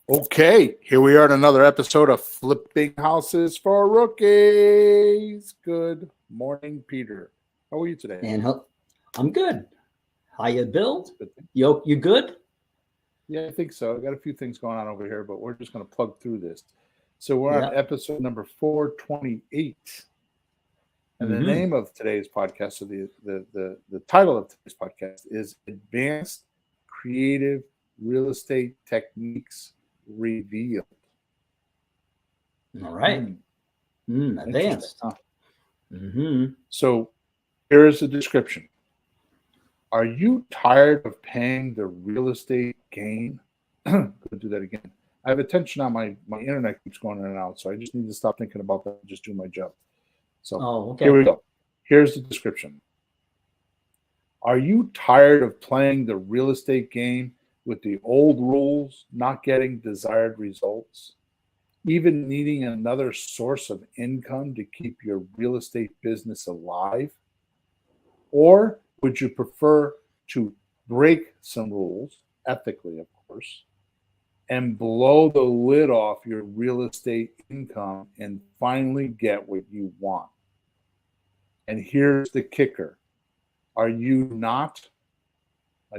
Okay, here we are at another episode of Flipping Houses for Rookies. Good morning, Peter. How are you today? I'm good. How you, Bill? Good. You good? Yeah, I think so. I got a few things going on over here, but we're just going to plug through this. So we're on episode number 428. And the name of today's podcast, so the title of today's podcast is Advanced Creative Real Estate Techniques Revealed. All right. Advanced. Huh? Mm-hmm. So here is the description. Are you tired of paying the real estate gain? Go do that again. I have attention on my internet keeps going in and out, so I just need to stop thinking about that and just do my job. So Here we go. Here's the description. Are you tired of playing the real estate game with the old rules, not getting desired results, even needing another source of income to keep your real estate business alive? Or would you prefer to break some rules, ethically, of course, and blow the lid off your real estate income and finally get what you want? And here's the kicker.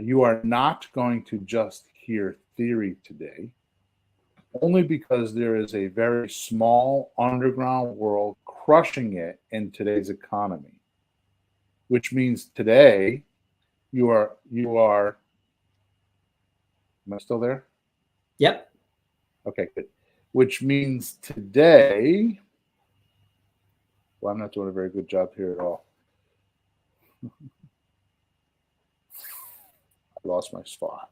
You are not going to just hear theory today, only because there is a very small underground world crushing it in today's economy, which means today you are, am I still there? Yep. Okay, good. Which means today, well, I'm not doing a very good job here at all. I lost my spot.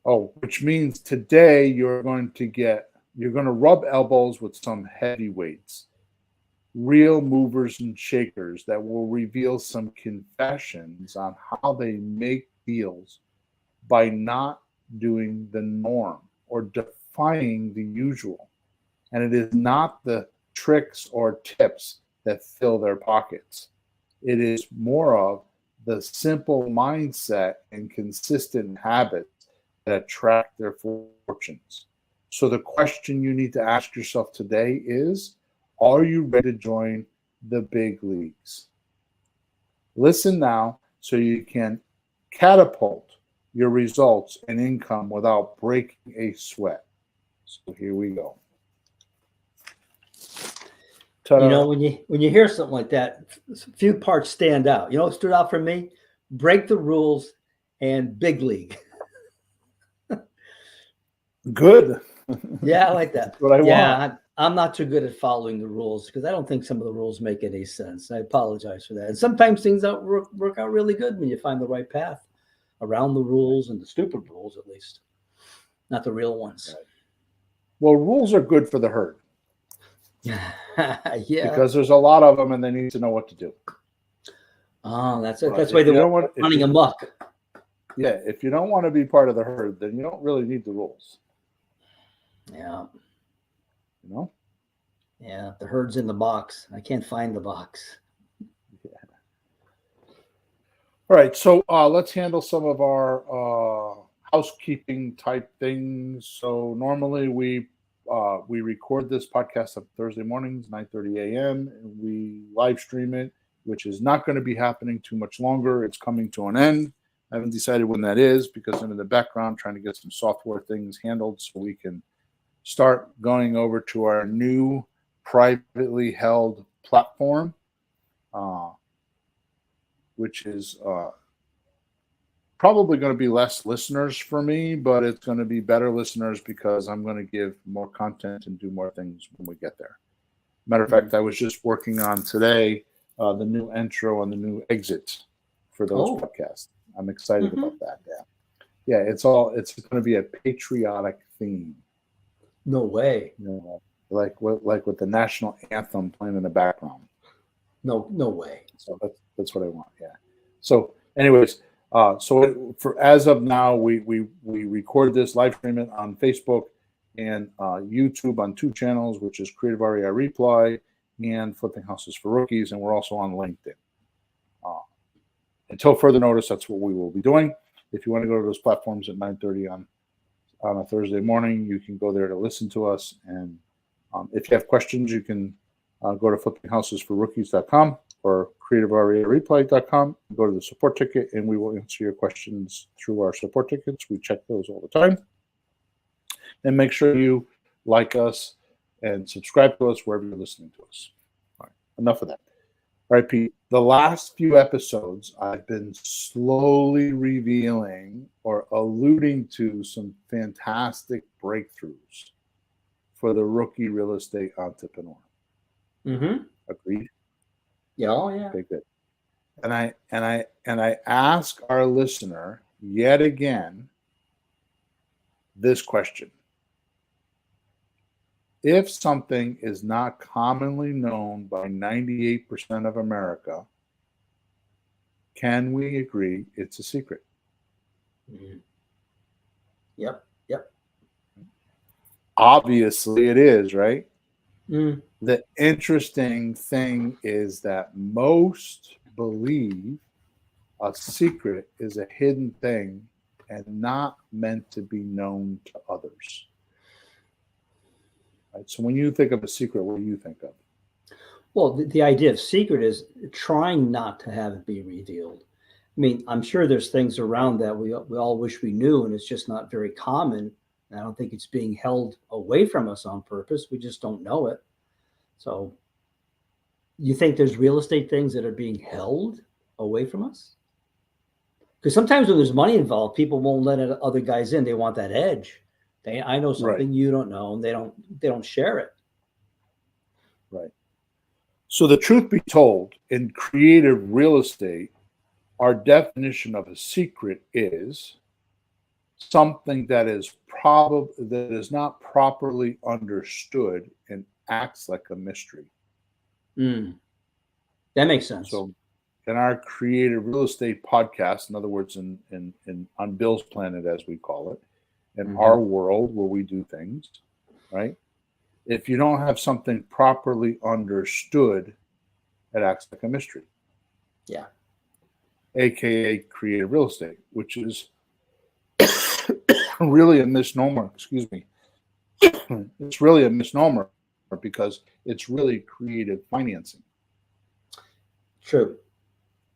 Oh, which means today you're going to rub elbows with some heavyweights, real movers and shakers that will reveal some confessions on how they make deals by not doing the norm or defying the usual. And it is not the tricks or tips that fill their pockets. It is more of the simple mindset and consistent habits that attract their fortunes. So the question you need to ask yourself today is, are you ready to join the big leagues? Listen now so you can catapult your results and income without breaking a sweat. So here we go. Ta-da. You know, when you hear something like that, a few parts stand out. You know what stood out for me? Break the rules and big league. Good. Yeah, I like that. That's what I want. I'm not too good at following the rules because I don't think some of the rules make any sense. I apologize for that. And sometimes things work out really good when you find the right path around the rules and the stupid rules, at least, not the real ones. Right. Well, rules are good for the herd. Yeah. Because there's a lot of them and they need to know what to do. Oh, that's it. That's why they want running amok. Yeah, if you don't want to be part of the herd, then you don't really need the rules. Yeah. You know? Yeah, the herd's in the box. I can't find the box. Yeah. All right, so let's handle some of our housekeeping type things. So normally we record this podcast on Thursday mornings, 9:30 a.m. And we live stream it, which is not going to be happening too much longer. It's coming to an end. I haven't decided when that is because I'm in the background trying to get some software things handled so we can start going over to our new privately held platform, which is probably going to be less listeners for me, but it's going to be better listeners because I'm going to give more content and do more things when we get there. Matter of fact, I was just working on today the new intro and the new exit for those podcasts. I'm excited about that. Yeah, it's going to be a patriotic theme. No way. You know, like with the national anthem playing in the background. No way. So that's what I want. Yeah. So, anyways. For as of now, we record this, live stream it on Facebook and YouTube on 2 channels, which is Creative REI Reply and Flipping Houses for Rookies, and we're also on LinkedIn. Until further notice, that's what we will be doing. If you want to go to those platforms at 9:30 on on a Thursday morning. You can go there to listen to us. And if you have questions, you can go to flippinghousesforrookies.com or creativereplay.com. Go to the support ticket, and we will answer your questions through our support tickets. We check those all the time. And make sure you like us and subscribe to us wherever you're listening to us. All right, enough of that. All right, Pete, the last few episodes, I've been slowly revealing or alluding to some fantastic breakthroughs for the rookie real estate entrepreneur. Mm-hmm. Agreed? Yeah, oh yeah. Okay, good. And I ask our listener yet again this question. If something is not commonly known by 98% of America, can we agree it's a secret? Mm-hmm. Yep. Obviously, it is, right? Mm. The interesting thing is that most believe a secret is a hidden thing and not meant to be known to others. Right? So when you think of a secret, what do you think of? Well, the idea of secret is trying not to have it be revealed. I mean, I'm sure there's things around that we all wish we knew, and it's just not very common. I don't think it's being held away from us on purpose. We just don't know it. So you think there's real estate things that are being held away from us? Because sometimes when there's money involved, people won't let other guys in. They want that edge. I know something you don't know, and they don't share it. Right. So the truth be told, in creative real estate, our definition of a secret is something that is not properly understood and acts like a mystery. That makes sense. So in our creative real estate podcast, in other words, in on Bill's planet, as we call it, in our world where we do things, right? If you don't have something properly understood, it acts like a mystery. Yeah. AKA creative real estate, which is really a misnomer. Excuse me. It's really a misnomer because it's really creative financing. True.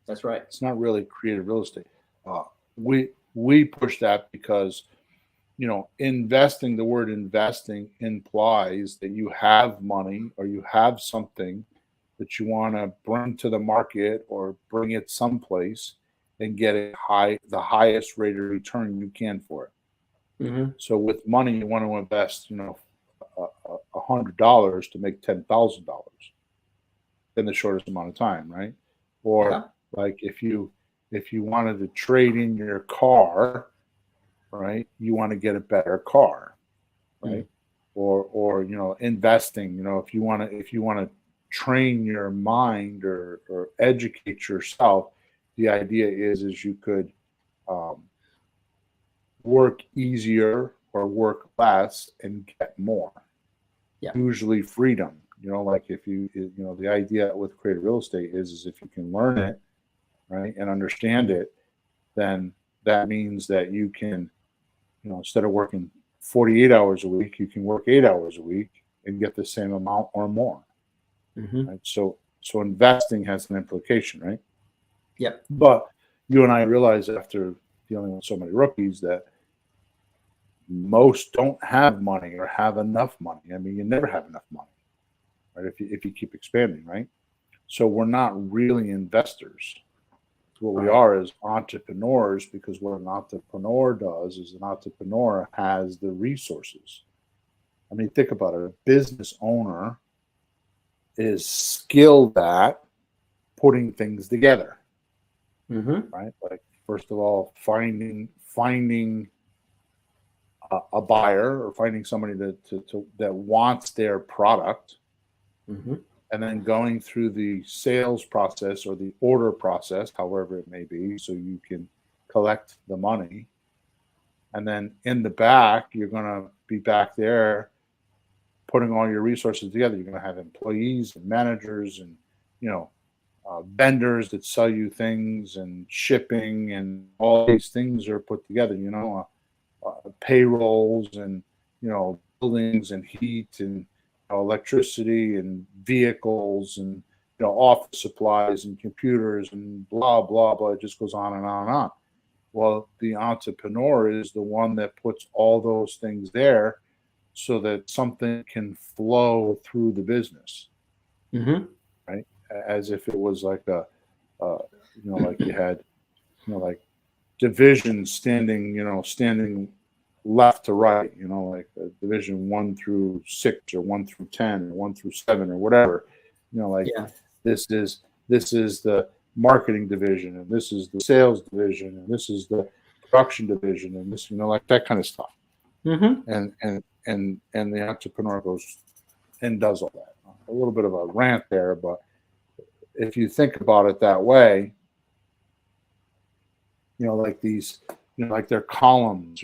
That's right. It's not really creative real estate. We push that because, investing, the word investing implies that you have money or you have something that you want to bring to the market or bring it someplace and get the highest rate of return you can for it. Mm-hmm. So with money, you want to invest, $100 to make $10,000 in the shortest amount of time, right? Or like if you wanted to trade in your car, right? You want to get a better car, right? Or investing. If you want to train your mind or educate yourself, the idea is you could work easier or work less and get more. Yeah. Usually freedom. Like if the idea with creative real estate is if you can learn it, right, and understand it, then that means that you can, instead of working 48 hours a week, you can work 8 hours a week and get the same amount or more. Right? So investing has an implication, right? Yep. But you and I realize after dealing with so many rookies that most don't have money or have enough money. I mean, you never have enough money, right? If you keep expanding, right? So we're not really investors. What we are is entrepreneurs, because what an entrepreneur does is an entrepreneur has the resources. I mean, think about it. A business owner is skilled at putting things together, right? Like, first of all, finding a buyer or finding somebody that wants their product, and then going through the sales process or the order process, however it may be, so you can collect the money. And then in the back, you're going to be back there putting all your resources together. You're going to have employees and managers and, vendors that sell you things and shipping, and all these things are put together. payrolls and buildings and heat and electricity and vehicles and office supplies and computers and blah blah blah. It just goes on and on and on. Well, the entrepreneur is the one that puts all those things there so that something can flow through the business, right? As if it was like like you had, like divisions standing left to right, like division 1 through 6 or 1 through 10 or 1 through 7 or whatever, this is the marketing division, and this is the sales division, and this is the production division, and this, like that kind of stuff. And the entrepreneur goes and does all that. A little bit of a rant there, but if you think about it that way, like these, like they're columns,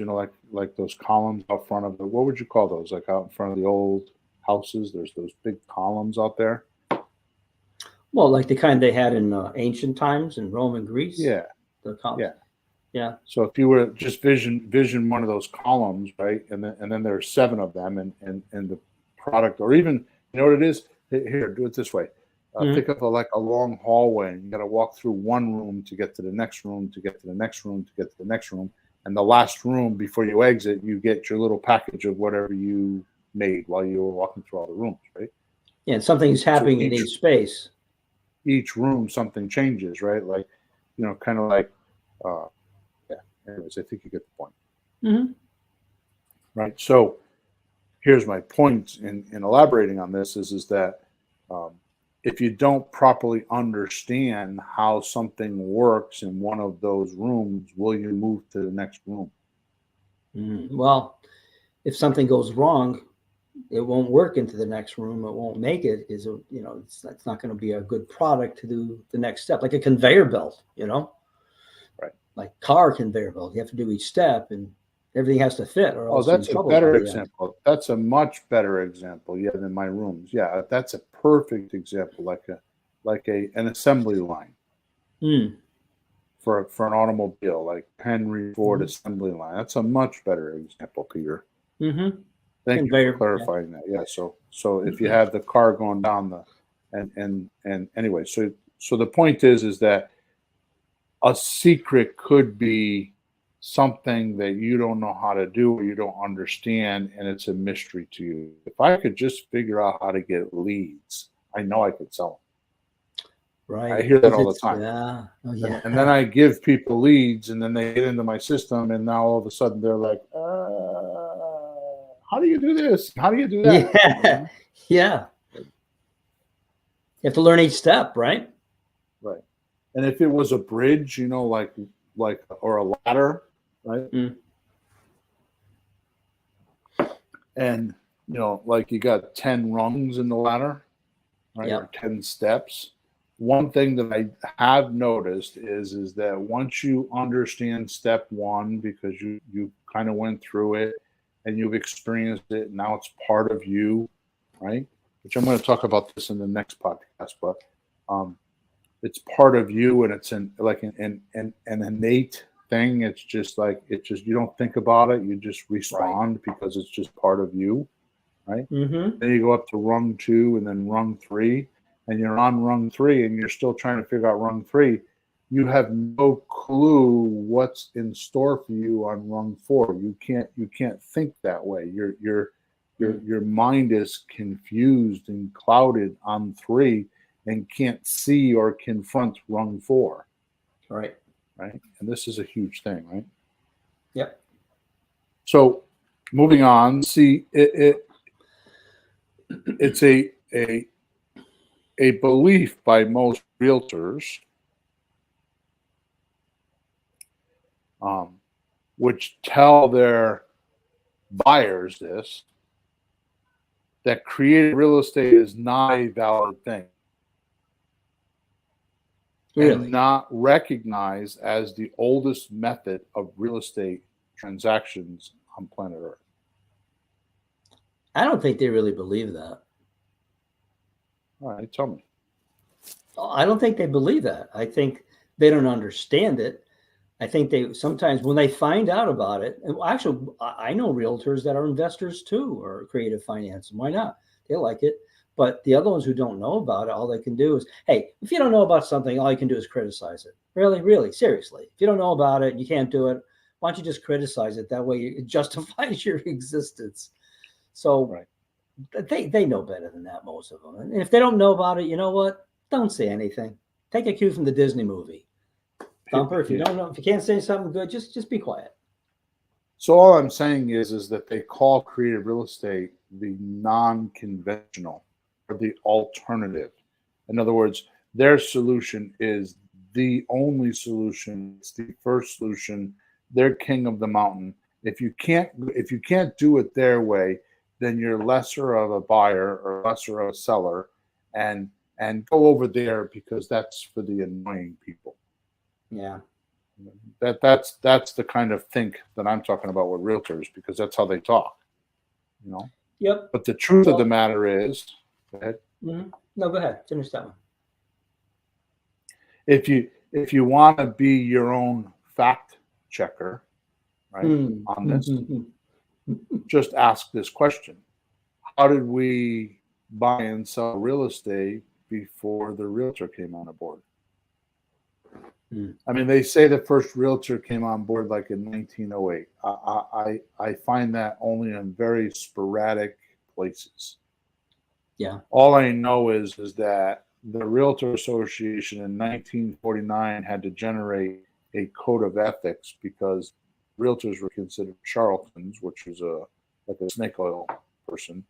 like those columns out front of what would you call those? Like out in front of the old houses, there's those big columns out there. Well, like the kind they had in ancient times in Rome and Greece. Yeah. The columns. Yeah. So if you were to just vision one of those columns, right, and then there's 7 of them, and the product, or even, what it is? Here, do it this way. Think of like a long hallway, and you got to walk through one room to get to the next room, to get to the next room, to get to the next room, and the last room before you exit, you get your little package of whatever you made while you were walking through all the rooms, right? Yeah, and something's happening in each space. Each room, something changes, right? Like, kind of like, anyways, I think you get the point. Right. So here's my point in elaborating on this is that if you don't properly understand how something works in one of those rooms, will you move to the next room? Well, if something goes wrong, it won't work into the next room. It won't make it. It's not going to be a good product to do the next step, like a conveyor belt, Right. Like car conveyor belt. You have to do each step, and everything has to fit. Or else that's a better example. That's a much better example. Yeah, than my rooms. Yeah, that's a perfect example, like an assembly line for an automobile, like Henry Ford assembly line. That's a much better example, Peter. Thank you for clarifying that. Yeah. So if you have the car going down and anyway, so the point is that a secret could be something that you don't know how to do or you don't understand, and it's a mystery to you. If I could just figure out how to get leads, I know I could sell them. Right. I hear that all the time. Yeah. Oh, yeah. And then I give people leads, and then they get into my system, and now all of a sudden they're like, how do you do this? How do you do that? Yeah. Yeah. You have to learn each step, right? Right. And if it was a bridge, like or a ladder, right? And like you got 10 rungs in the ladder, right? Yep. Or 10 steps. One thing that I have noticed is that once you understand step 1, because you kind of went through it and you've experienced it, now it's part of you, right? Which I'm going to talk about this in the next podcast, but it's part of you, and it's an innate thing. It's just you don't think about it, you just respond because it's just part of you, right? Then you go up to rung 2 and then rung 3, and you're on rung 3 and you're still trying to figure out rung 3. You have no clue what's in store for you on rung 4. You can't think that way. Your mind is confused and clouded on 3 and can't see or confront rung 4. Right. Right. And this is a huge thing, right? Yep. So moving on, see, it's a belief by most realtors, which tell their buyers this, that creative real estate is not a valid thing. Really? And not recognized as the oldest method of real estate transactions on planet Earth. I don't think they really believe that. All right, tell me. I don't think they believe that. I think they don't understand it. I think they sometimes when they find out about it, and actually, I know realtors that are investors too, or creative finance. Why not? They like it. But the other ones who don't know about it, all they can do is, hey, if you don't know about something, all you can do is criticize it. Really, really, seriously. If you don't know about it, you can't do it. Why don't you just criticize it? That way it justifies your existence. So Right. they know better than that, most of them. And if they don't know about it, you know what? Don't say anything. Take a cue from the Disney movie. Thumper, if you don't know, if you can't say something good, just be quiet. So all I'm saying is that they call creative real estate the non-conventional or the alternative. In other words, their solution is the only solution. It's the first solution. They're king of the mountain. If you can't do it their way, then you're lesser of a buyer or lesser of a seller, and go over there because that's for the annoying people. Yeah. That's the kind of think that I'm talking about with realtors, because that's how they talk, you know. Yep. But the truth of the matter is, go ahead. Mm-hmm. No, go ahead. Finish that one. If you want to be your own fact checker, right, on this, just ask this question: how did we buy and sell real estate before the realtor came on board? I mean, they say the first realtor came on board like in 1908. I find that only in very sporadic places. Yeah. All I know is that the Realtor Association in 1949 had to generate a code of ethics because realtors were considered charlatans, which is like a snake oil person,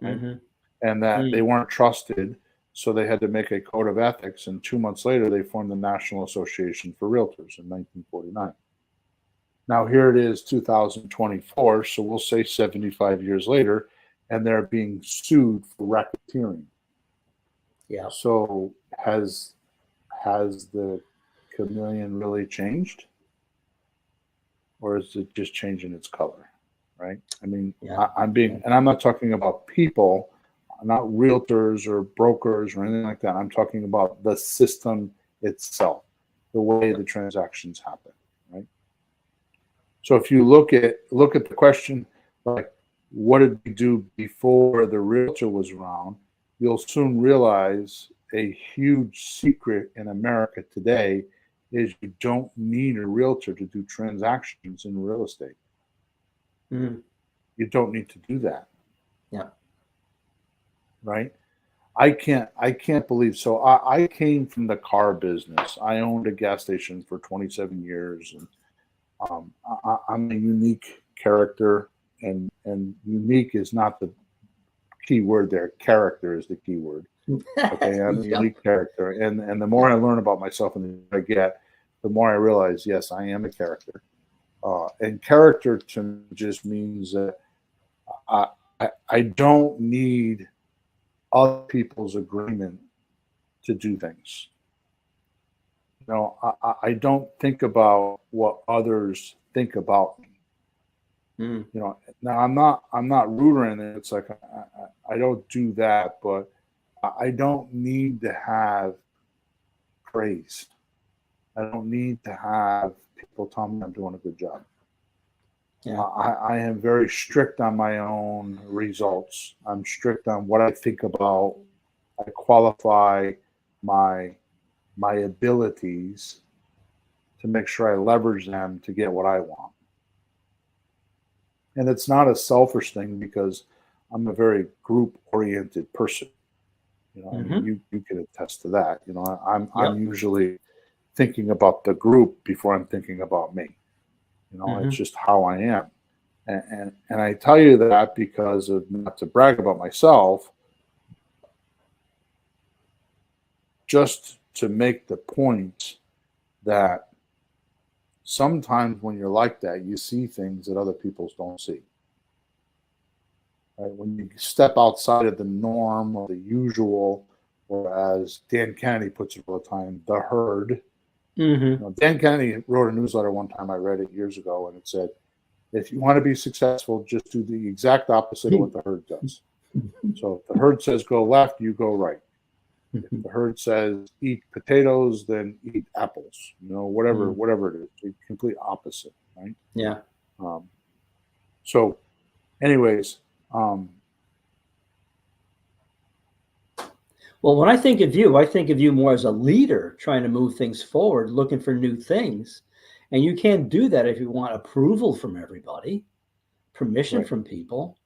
right? And that they weren't trusted. So they had to make a code of ethics, and 2 months later, they formed the National Association for Realtors in 1949. Now, here it is, 2024, so we'll say 75 years later, and they're being sued for racketeering. Yeah. So has the chameleon really changed? Or is it just changing its color, right? I mean, and I'm not talking about people, not realtors or brokers or anything like that. I'm talking about the system itself, the way the transactions happen, right? So if you look at the question, like, what did we do before the realtor was around? You'll soon realize a huge secret in America today is you don't need a realtor to do transactions in real estate. You don't need to do that. Yeah. Right? I can't believe. So I came from the car business. I owned a gas station for 27 years, and I'm a unique character, and unique is not the key word there. Character is the key word. Okay, I'm a unique character, and the more I learn about myself and the more I get, the more I realize, yes, I am a character. And character to me just means that I don't need other people's agreement to do things. You know, I don't think about what others think about me. You know, now I'm not rude or anything. It's like I don't do that, but I don't need to have praise. I don't need to have people tell me I'm doing a good job. Yeah. I am very strict on my own results. I'm strict on what I think about. I qualify my abilities to make sure I leverage them to get what I want. And it's not a selfish thing because I'm a very group-oriented person. You know, I mean, you can attest to that. You know, I'm usually thinking about the group before I'm thinking about me. You know, it's just how I am. And I tell you that because of, not to brag about myself, just to make the point that sometimes when you're like that, you see things that other people don't see. Right? When you step outside of the norm or the usual, or as Dan Kennedy puts it all the time, the herd. You know, Dan Kennedy wrote a newsletter one time, I read it years ago, and it said, if you want to be successful, just do the exact opposite of what the herd does. So if the herd says go left, you go right. If the herd says eat potatoes, then eat apples. Whatever it is, the complete opposite, right? Yeah. So, anyways, Well, when I think of you more as a leader trying to move things forward, looking for new things. And you can't do that if you want approval from everybody, permission right, from people.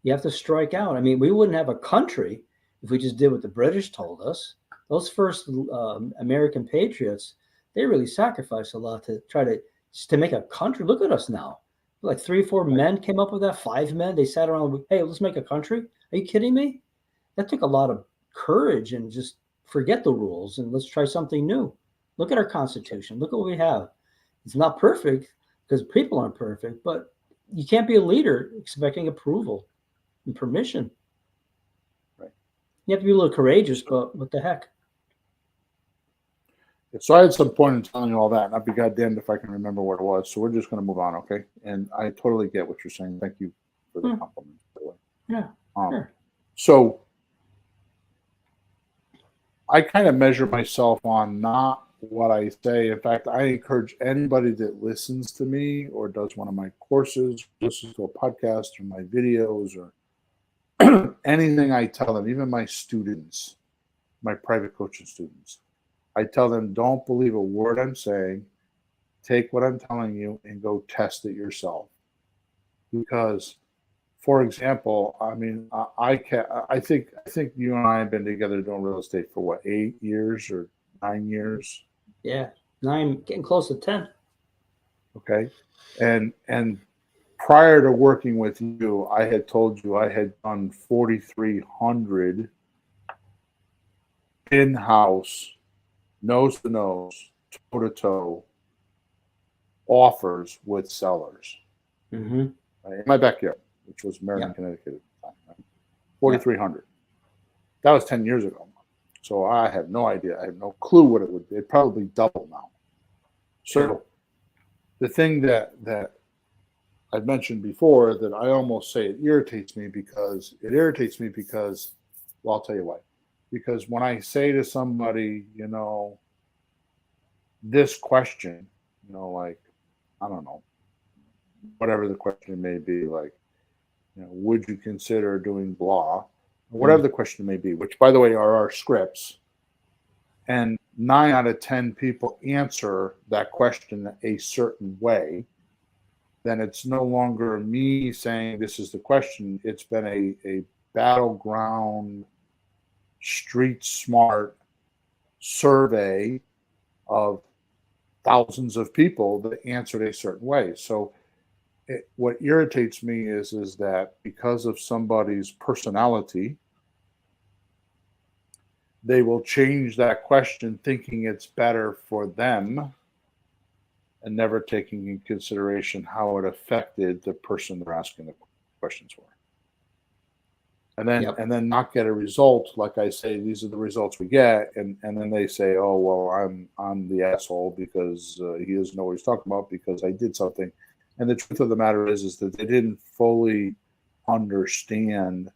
You have to strike out. I mean, we wouldn't have a country if we just did what the British told us. Those first American patriots, they really sacrificed a lot to try to make a country. Look at us now. Like 3 or 4 men came up with that, 5 men. They sat around, hey, let's make a country. Are you kidding me? That took a lot of courage and just forget the rules and let's try something new. Look at our Constitution. Look at what we have. It's not perfect because people aren't perfect, but you can't be a leader expecting approval and permission. right. You have to be a little courageous, but what the heck? So I had some point in telling you all that, and I'd be goddamned if I can remember what it was. So we're just going to move on, okay? And I totally get what you're saying. Thank you for the compliment, by the way. Yeah. Sure. So I kind of measure myself on not what I say. In fact, I encourage anybody that listens to me or does one of my courses, listens to a podcast or my videos or anything I tell them, even my students, my private coaching students, I tell them, don't believe a word I'm saying. Take what I'm telling you and go test it yourself. Because, for example, I mean, I think you and I have been together doing real estate for what, 8 years or 9 years? Yeah. 9, getting close to 10. Okay. And prior to working with you, I had told you I had done 4,300 in-house, nose-to-nose, toe-to-toe offers with sellers right, in my backyard, which was Meriden, Connecticut at the time. Right? 4,300. That was 10 years ago. So I have no idea. I have no clue what it would be. It'd probably double now. So the thing that I've mentioned before that I almost say it irritates me because, well, I'll tell you why. Because when I say to somebody, this question, like, I don't know, whatever the question may be, like, would you consider doing blah, whatever the question may be, which, by the way, are our scripts. And 9 out of 10 people answer that question a certain way, then it's no longer me saying this is the question. It's been a battleground, street smart survey of thousands of people that answered a certain way. So what irritates me is that because of somebody's personality, they will change that question thinking it's better for them and never taking in consideration how it affected the person they're asking the questions for. And then not get a result. Like I say, these are the results we get. And then they say, oh, well, I'm the asshole because he doesn't know what he's talking about because I did something. And the truth of the matter is that they didn't fully understand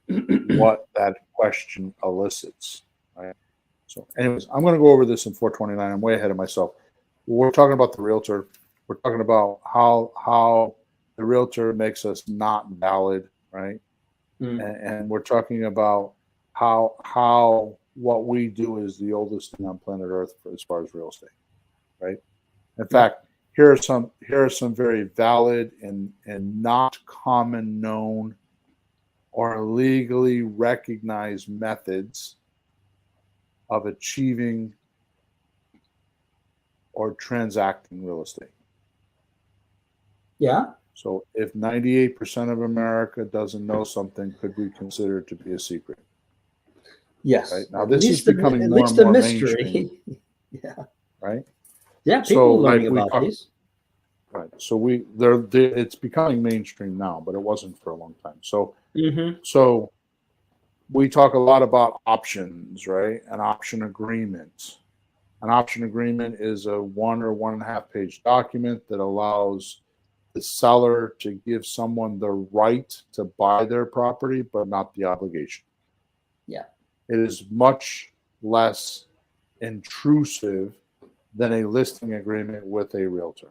what that question elicits. Right. So anyways, I'm going to go over this in 429. I'm way ahead of myself. We're talking about the realtor. We're talking about how the realtor makes us not valid, right? And we're talking about how what we do is the oldest thing on planet Earth as far as real estate, right? In fact, here are some very valid and not common known or legally recognized methods of achieving or transacting real estate. Yeah. So if 98% of America doesn't know something, could we consider it to be a secret? Yes. Right? Now this is becoming more and more mainstream. Yeah. Right? Yeah, people learning about these. Right. So it's becoming mainstream now, but it wasn't for a long time. So so we talk a lot about options, right? An option agreement. An option agreement is a 1 or 1.5 page document that allows the seller to give someone the right to buy their property, but not the obligation. Yeah. It is much less intrusive than a listing agreement with a realtor.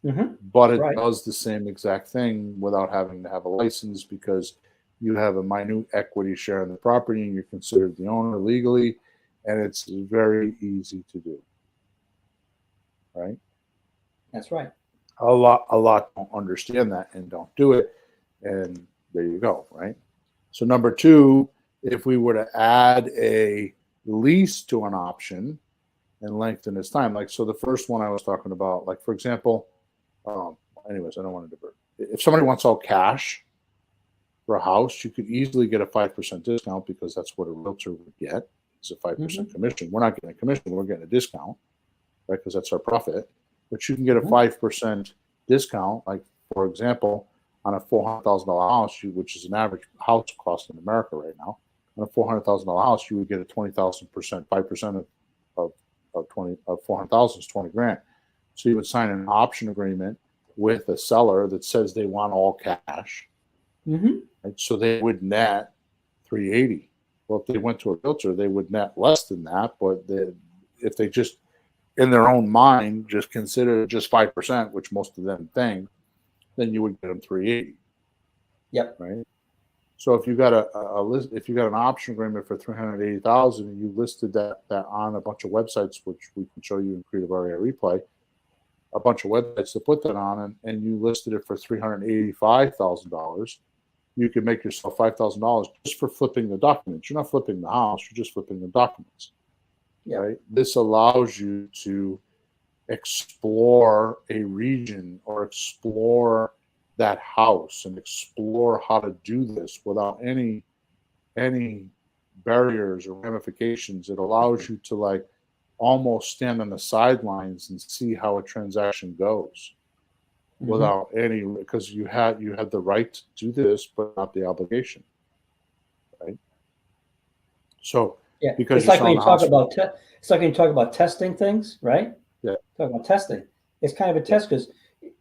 Mm-hmm. But it Right. does the same exact thing without having to have a license, because you have a minute equity share in the property and you're considered the owner legally, and it's very easy to do. Right? That's right. A lot don't understand that and don't do it, and there you go. Right? So number two, if we were to add a lease to an option and lengthen its time, like, so the first one I was talking about, like, for example, anyways, I don't want to divert. If somebody wants all cash for a house, you could easily get a 5% discount, because that's what a realtor would get, is a 5% commission. We're not getting a commission, we're getting a discount, right? Because that's our profit. But you can get a 5% discount, like, for example, on a $400,000 house, which is an average house cost in America right now. On a $400,000 house, you would get a 20,000%, 5% of 400,000 is 20 grand. So you would sign an option agreement with a seller that says they want all cash. Right? So they would net 380. Well, if they went to a realtor, they would net less than that. But if they just, in their own mind, just consider just 5%, which most of them think, then you would get them 380. Yep. Right. So if you got if you got an option agreement for 380,000 and you listed that on a bunch of websites, which we can show you in Creative REI Replay, a bunch of websites to put that on, and you listed it for $385,000, you can make yourself $5,000 just for flipping the documents. You're not flipping the house; you're just flipping the documents. Yep. Right? This allows you to explore a region or explore that house and explore how to do this without any barriers or ramifications. It allows you to, like, almost stand on the sidelines and see how a transaction goes without any, because you had the right to do this but not the obligation, right? So yeah, because it's like when you talk about it's like when you talk about testing things, right? Yeah. Talk about testing. It's kind of a test, because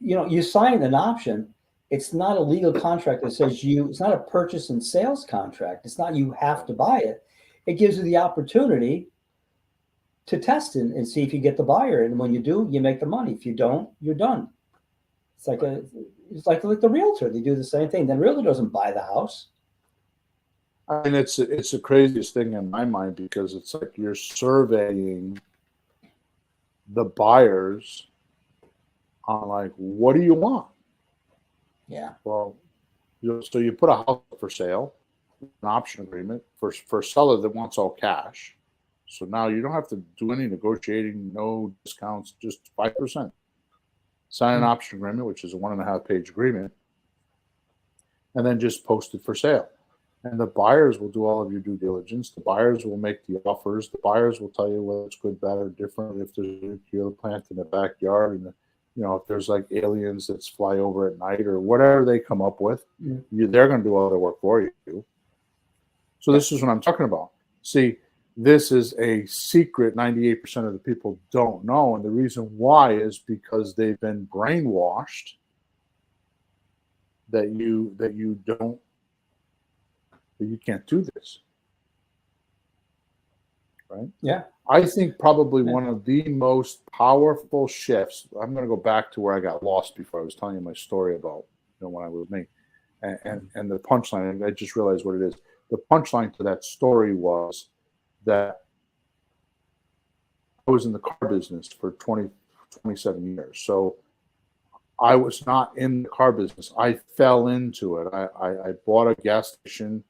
you sign an option. It's not a legal contract that says it's not a purchase and sales contract. It's not you have to buy it. It gives you the opportunity to test and see if you get the buyer. And when you do, you make the money. If you don't, you're done. It's like the realtor. They do the same thing. The realtor doesn't buy the house. I mean, it's the craziest thing in my mind, because it's like you're surveying the buyers on, like, what do you want? Yeah. Well, so you put a house for sale, an option agreement for a seller that wants all cash. So now you don't have to do any negotiating, no discounts, just 5%. Sign an option agreement, which is a 1.5-page agreement, and then just post it for sale. And the buyers will do all of your due diligence. The buyers will make the offers. The buyers will tell you whether it's good, bad, or different. If there's a nuclear plant in the backyard, and if there's like aliens that fly over at night, or whatever they come up with, they're going to do all the work for you. So this is what I'm talking about. See, this is a secret 98% of the people don't know, and the reason why is because they've been brainwashed that you can't do this, right? Yeah. I think probably one of the most powerful shifts. I'm going to go back to where I got lost before. I was telling you my story about when I was with me, and the punchline. I just realized what it is. The punchline to that story was that I was in the car business for 27 years. So I was not in the car business. I fell into it. I bought a gas station.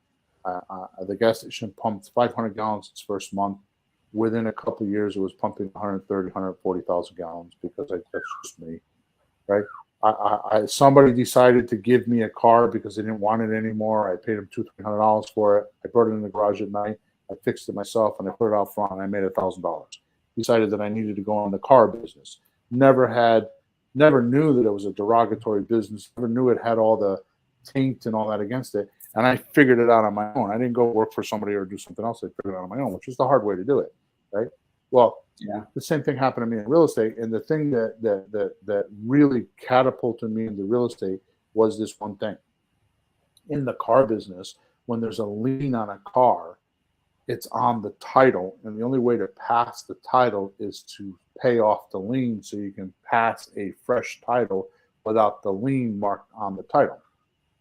The gas station pumped 500 gallons its first month. Within a couple of years, it was pumping 130, 140,000 gallons, because that's just me, right? Somebody decided to give me a car because they didn't want it anymore. I paid them $200-300 for it. I brought it in the garage at night. I fixed it myself, and I put it out front, and I made $1,000. Decided that I needed to go in the car business. Never knew that it was a derogatory business. Never knew it had all the taint and all that against it. And I figured it out on my own. I didn't go work for somebody or do something else. I figured it out on my own, which is the hard way to do it, right? Well, the same thing happened to me in real estate. And the thing that really catapulted me into real estate was this one thing. In the car business, when there's a lien on a car, it's on the title, and the only way to pass the title is to pay off the lien, so you can pass a fresh title without the lien marked on the title.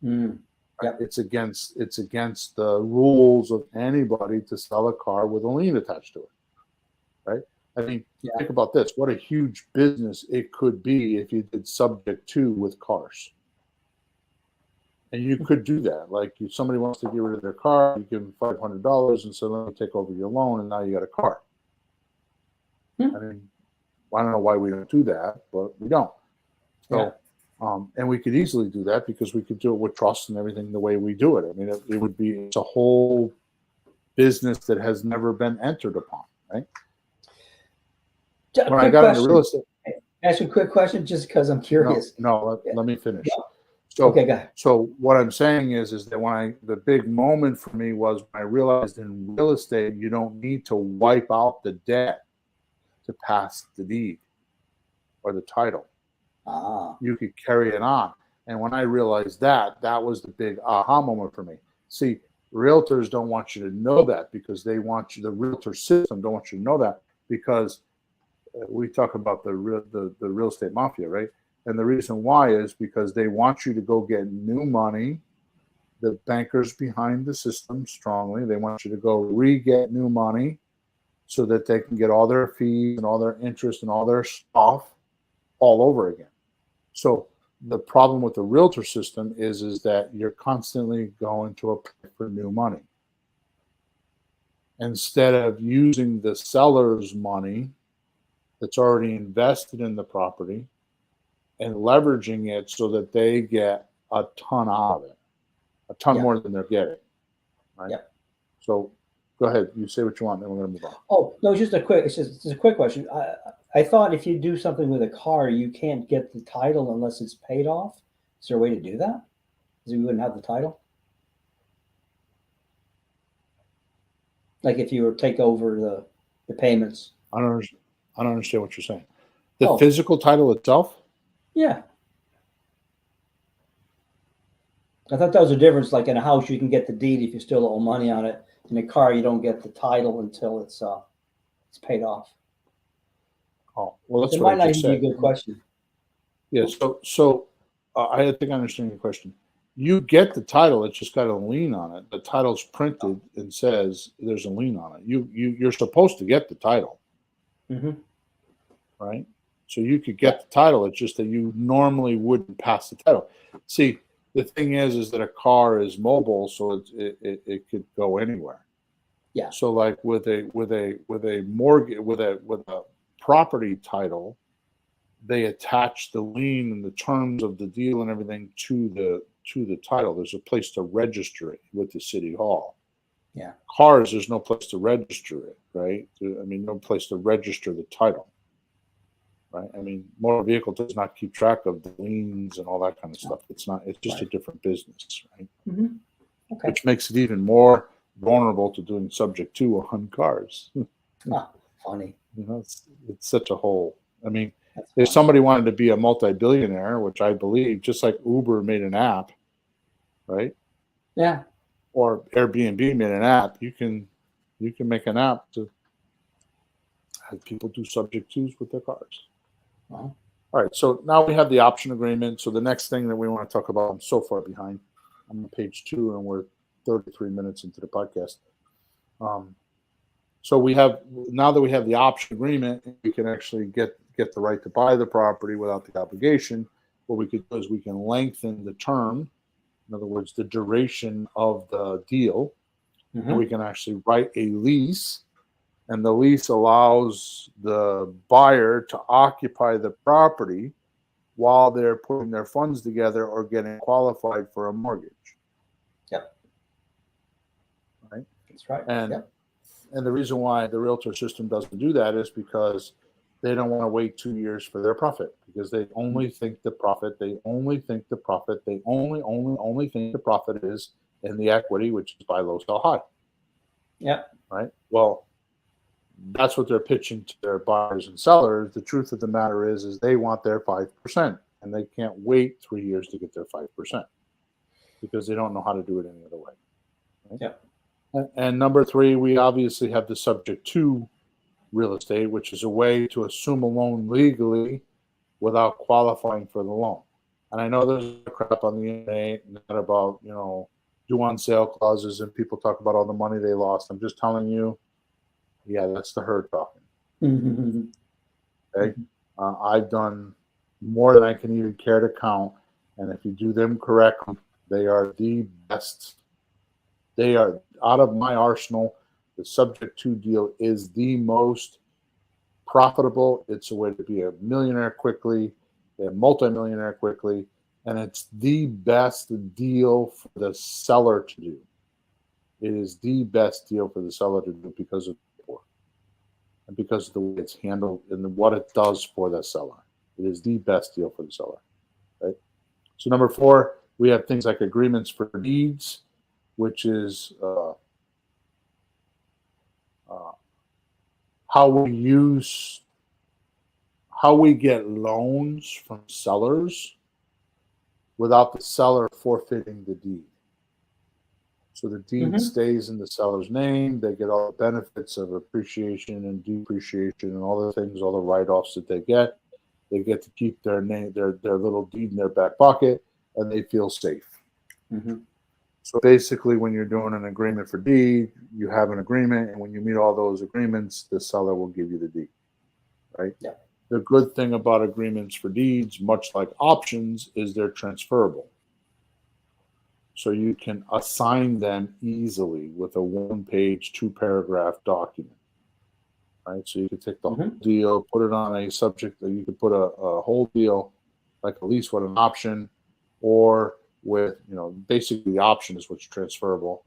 Mm. Yep. It's against the rules of anybody to sell a car with a lien attached to it, right? I mean, think about this: what a huge business it could be if you did subject to with cars. And you could do that. Like, if somebody wants to get rid of their car, you give them $500 and say, "Let me take over your loan," and now you got a car. I mean, I don't know why we don't do that, but we don't. So, and we could easily do that because we could do it with trust and everything the way we do it. I mean, it would be, it's a whole business that has never been entered upon, right? When I got into real estate, ask you a quick question, just because I'm curious. Let me finish. No. So, okay, go ahead. So what I'm saying is that the big moment for me was when I realized in real estate, you don't need to wipe out the debt to pass the deed or the title. You could carry it on. And when I realized that, that was the big aha moment for me. See, realtors don't want you to know that because they want you, the realtor system don't want you to know that because we talk about the real estate mafia, right? And the reason why is because they want you to go get new money. The bankers behind the system strongly, they want you to go re-get new money so that they can get all their fees and all their interest and all their stuff all over again. So the problem with the realtor system is that you're constantly going to apply for new money. Instead of using the seller's money that's already invested in the property and leveraging it so that they get a ton out of it, a ton more than they're getting, right? Yep. So go ahead, you say what you want, then we're going to move on. Oh, no, it's just a quick question. I thought if you do something with a car, you can't get the title unless it's paid off. Is there a way to do that? Because we wouldn't have the title. Like if you were to take over the payments. I don't understand what you're saying. The physical title itself? Yeah. I thought that was a difference. Like in a house, you can get the deed if you still owe money on it. In a car, you don't get the title until it's paid off. Oh, well, that's it what might I not just be said. a good question. Yeah. So I think I understand your question. You get the title; it's just got a lien on it. The title's printed and says there's a lien on it. You're supposed to get the title, right? So you could get the title. It's just that you normally wouldn't pass the title. See, the thing is that a car is mobile, so it could go anywhere. Yeah. So like with a mortgage with a property title, they attach the lien and the terms of the deal and everything to the title. There's a place to register it with the city hall. Yeah. Cars, there's no place to register it, right? I mean, no place to register the title. Right. I mean, motor vehicle does not keep track of the liens and all that kind of stuff. It's not. It's just a different business, right? Okay. Which makes it even more vulnerable to doing subject to on cars. Funny. You know, it's such a whole. I mean, if somebody wanted to be a multi-billionaire, which I believe, just like Uber made an app, right? Yeah. Or Airbnb made an app, you can make an app to have people do subject tos with their cars. All right, so now we have the option agreement. So the next thing that we want to talk about, I'm so far behind. I'm on page 2, and we're 33 minutes into the podcast. So now that we have the option agreement, we can actually get the right to buy the property without the obligation. What we could do is we can lengthen the term, in other words, the duration of the deal. And we can actually write a lease. And the lease allows the buyer to occupy the property while they're putting their funds together or getting qualified for a mortgage. Yep. Right? That's right. And the reason why the realtor system doesn't do that is because they don't want to wait 2 years for their profit, because they only think the profit. They only think the profit. They only think the profit is in the equity, which is buy low, sell high. Yep. Right. Well, that's what they're pitching to their buyers and sellers. The truth of the matter is they want their 5%, and they can't wait 3 years to get their 5% because they don't know how to do it any other way. Right? Yep. And number three, we obviously have the subject to real estate, which is a way to assume a loan legally without qualifying for the loan. And I know there's crap on the internet about, due on sale clauses, and people talk about all the money they lost. I'm just telling you, yeah, that's the herd talking. Okay. I've done more than I can even care to count. And if you do them correctly, they are the best. They are out of my arsenal. The subject to deal is the most profitable. It's a way to be a millionaire quickly, a multimillionaire quickly, and it's the best deal for the seller to do. It is the best deal for the seller to do because of and because of the way it's handled and what it does for the seller. It is the best deal for the seller. Right? So number four, we have things like agreements for deeds, which is how we get loans from sellers without the seller forfeiting the deed. So the deed stays in the seller's name. They get all the benefits of appreciation and depreciation and all the things, all the write-offs that they get. They get to keep their name, their little deed in their back pocket, and they feel safe. So basically, when you're doing an agreement for deed, you have an agreement, and when you meet all those agreements, the seller will give you the deed, right? Yeah. The good thing about agreements for deeds, much like options, is they're transferable. So you can assign them easily with a one-page, two-paragraph document, right? So you could take the whole deal, put it on a subject, that you could put a whole deal, like a lease with an option, or with, basically the option is what's transferable.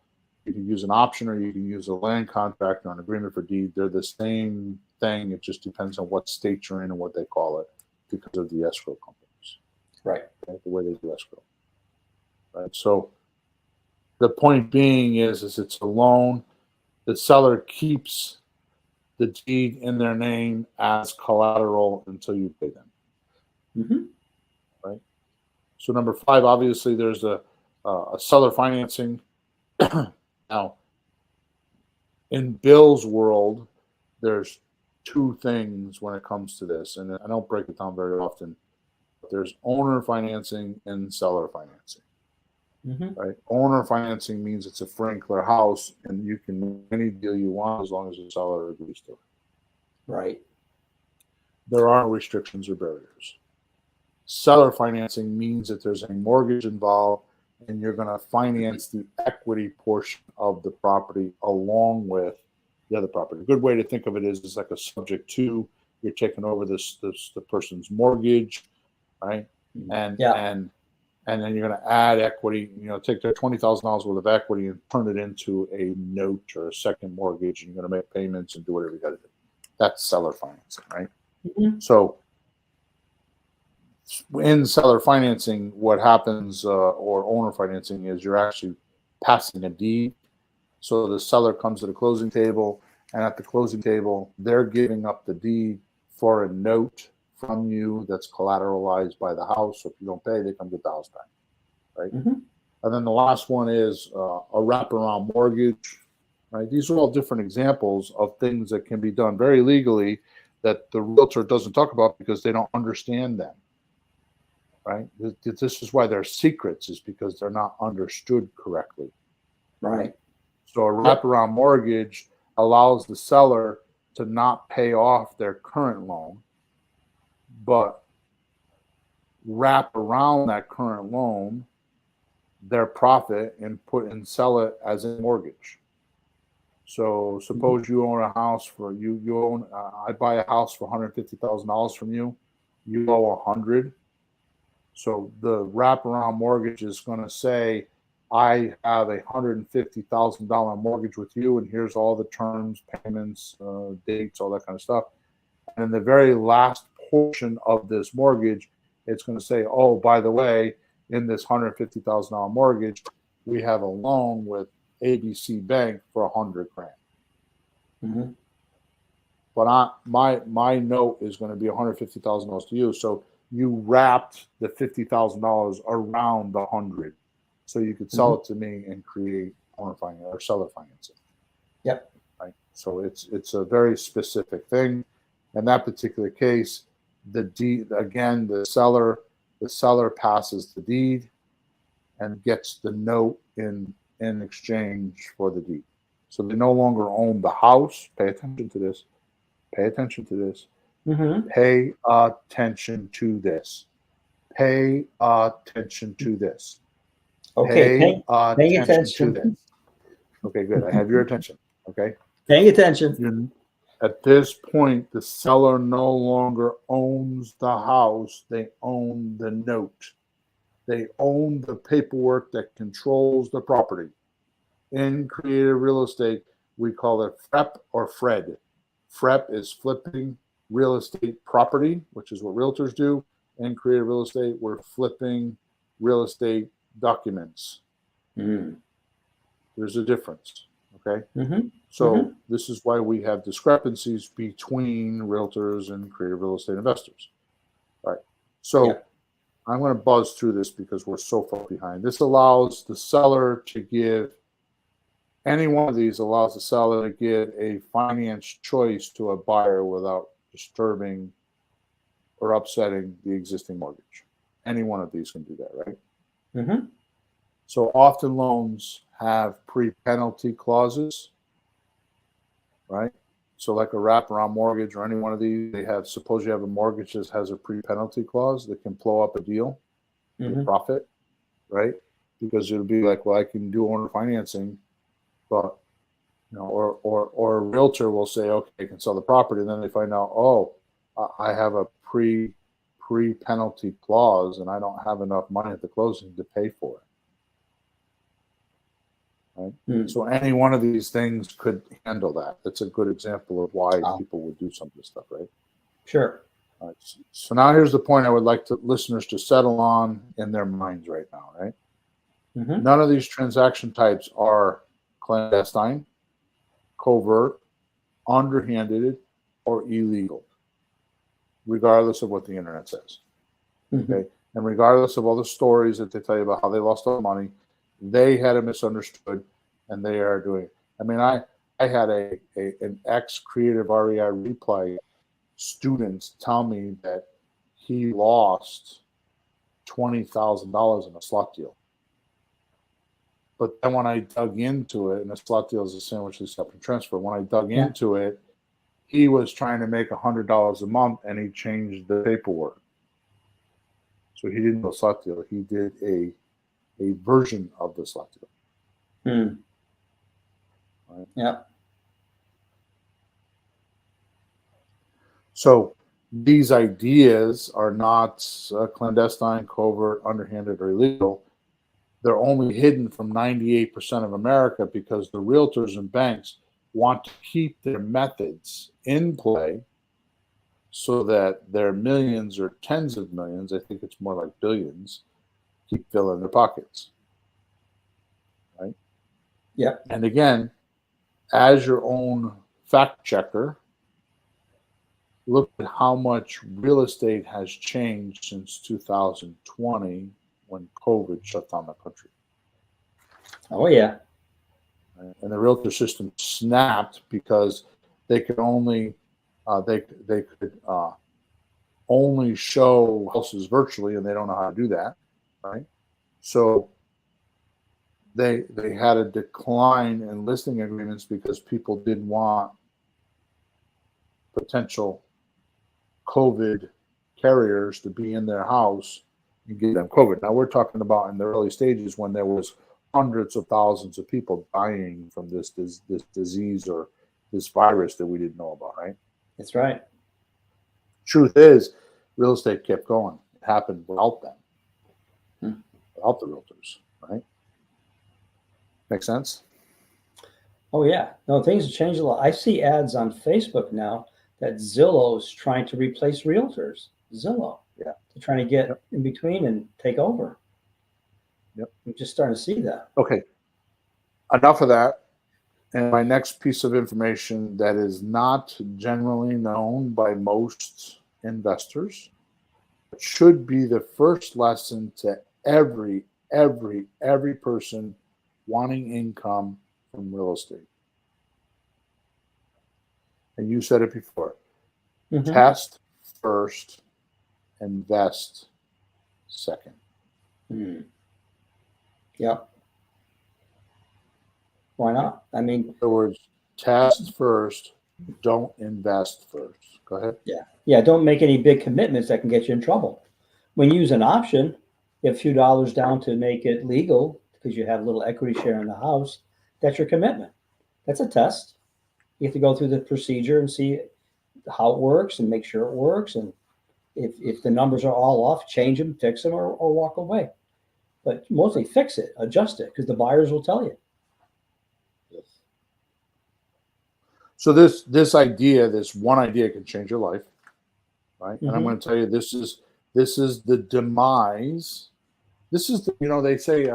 You can use an option, or you can use a land contract or an agreement for deed. They're the same thing. It just depends on what state you're in and what they call it because of the escrow companies. Right. The way they do escrow. Right. So the point being is it's a loan. The seller keeps the deed in their name as collateral until you pay them. Right. So number five, obviously, there's a seller financing. Now, in Bill's world, there's two things when it comes to this, and I don't break it down very often. But there's owner financing and seller financing. Right? Owner financing means it's a free and clear house, and you can make any deal you want as long as the seller agrees to it. Right. There are no restrictions or barriers. Seller financing means that there's a mortgage involved, and you're going to finance the equity portion of the property along with the other property. A good way to think of it is it's like a subject to. You're taking over the person's mortgage, right? And then you're going to add equity. Take their $20,000 worth of equity and turn it into a note or a second mortgage, and you're going to make payments and do whatever you got to do. That's seller financing, right? So in seller financing, what happens, or owner financing, is you're actually passing a deed. So the seller comes to the closing table, and at the closing table, they're giving up the deed for a note from you that's collateralized by the house. So if you don't pay, they come get the house back, right? And then the last one is a wraparound mortgage, right? These are all different examples of things that can be done very legally that the realtor doesn't talk about because they don't understand them. Right. This is why they're secrets, is because they're not understood correctly. Right. So a wraparound mortgage allows the seller to not pay off their current loan, but wrap around that current loan their profit and sell it as a mortgage. So suppose you own a house for I buy a house for $150,000 from you. You owe $100,000. So the wraparound mortgage is going to say, I have a $150,000 mortgage with you, and here's all the terms, payments, dates, all that kind of stuff. And in the very last portion of this mortgage, it's going to say, oh, by the way, in this $150,000 mortgage, we have a loan with ABC Bank for $100,000. But my note is going to be $150,000 to you. So you wrapped the $50,000 around the 100, so you could sell it to me and create owner finance or seller financing. Yep. Right. So it's a very specific thing. In that particular case, the deed again, the seller passes the deed and gets the note in exchange for the deed. So they no longer own the house. Pay attention to this. Pay attention to this. Mm-hmm. Pay attention to this. Pay attention to this. Okay. Pay Paying attention to attention. this. Okay, good. I have your attention. Okay. Paying attention. At this point, the seller no longer owns the house. They own the note. They own the paperwork that controls the property. In creative real estate, we call it FREP or FRED. FREP is flipping real estate property, which is what realtors do. In creative real estate, we're flipping real estate documents. Mm. There's a difference. Okay. Mm-hmm. So this is why we have discrepancies between realtors and creative real estate investors. All right. So I'm going to buzz through this because we're so far behind. This allows the seller to give, any one of these allows the seller to give a finance choice to a buyer without disturbing or upsetting the existing mortgage. Any one of these can do that, right? Mm-hmm. So often loans have pre-penalty clauses, right? So like a wraparound mortgage or any one of these, they have, suppose you have a mortgage that has a pre-penalty clause that can blow up a deal, Mm-hmm. profit, right? Because it'll be like, well, I can do owner financing, but you know, or a realtor will say, okay, I can sell the property, and then they find out, oh, I have a pre-penalty clause, and I don't have enough money at the closing to pay for it. Right? Mm. So any one of these things could handle that. That's a good example of why people would do some of this stuff, right? Sure. All right. So now here's the point I would like listeners to settle on in their minds right now, right? Mm-hmm. None of these transaction types are clandestine, covert, underhanded, or illegal, regardless of what the internet says. Mm-hmm. Okay, and regardless of all the stories that they tell you about how they lost all the money, they had it misunderstood, and they are doing it. I mean, I had an ex-creative REI replay student tell me that he lost $20,000 in a slot deal. But then when I dug into it, and a slot deal is a sandwich accept and transfer, when I dug into it, he was trying to make $100 a month, and he changed the paperwork. So he didn't do a slot deal. He did a version of the slot deal. Mm. Right? Yeah. So these ideas are not clandestine, covert, underhanded, or illegal. They're only hidden from 98% of America because the realtors and banks want to keep their methods in play so that their millions or tens of millions, I think it's more like billions, keep filling their pockets. Right? Yep. And again, as your own fact checker, look at how much real estate has changed since 2020 when COVID shut down the country. Oh, yeah. And the realtor system snapped because they could only only show houses virtually, and they don't know how to do that, right? So they had a decline in listing agreements because people didn't want potential COVID carriers to be in their house and give them COVID. Now we're talking about in the early stages when there was hundreds of thousands of people dying from this disease or this virus that we didn't know about, right? That's right. Truth is, real estate kept going. It happened without them, without the realtors, right? Make sense? Oh, yeah. No, things have changed a lot. I see ads on Facebook now that Zillow's trying to replace realtors. Zillow. Yeah. They're trying to get in between and take over. Yep. I'm just starting to see that. Okay. Enough of that. And my next piece of information that is not generally known by most investors, but should be the first lesson to every person wanting income from real estate. And you said it before. Mhm. Test first, invest second. Mm. Yep. Why not? I mean, In other words, test first, don't invest first. Go ahead. yeah, don't make any big commitments that can get you in trouble. When you use an option, you have a few dollars down to make it legal because you have a little equity share in the house. That's your commitment. That's a test. You have to go through the procedure and see how it works and make sure it works. And if the numbers are all off, change them, fix them, or walk away. But mostly fix it, adjust it, because the buyers will tell you. So this idea, this one idea can change your life, right? And I'm Mhm. going to tell you, this is the demise. This is the, they say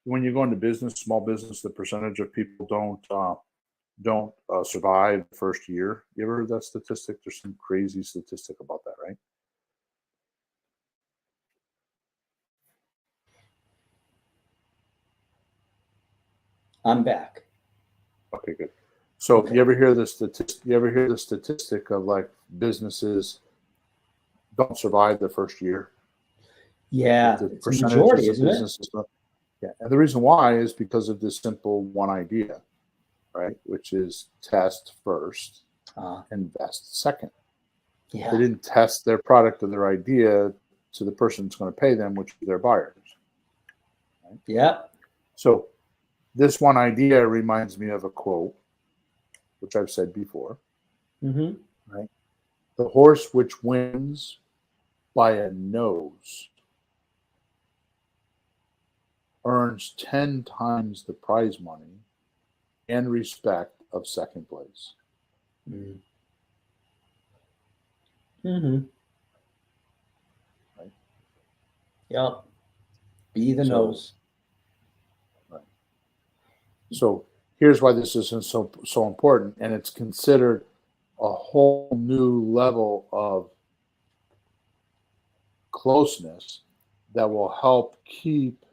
when you go into business, small business, the percentage of people don't survive the first year. You ever heard that statistic? There's some crazy statistic about that, right? I'm back. Okay, good. So Okay. you ever hear the statistic? You ever hear the statistic of like businesses don't survive the first year? Yeah, The it's a majority, percentages of isn't it? businesses. Yeah, and the reason why is because of this simple one idea, right? Which is test first, Uh, invest second. They yeah. didn't test their product or their idea to the person that's going to pay them, which is their buyers. Right? Yeah. So this one idea reminds me of a quote, which I've said before, Mm-hmm. right? The horse which wins by a nose earns 10 times the prize money and respect of second place. Mm-hmm. Right? Yep. Be the So, nose. right. So here's why this is so important, and it's considered a whole new level of closeness that will help keep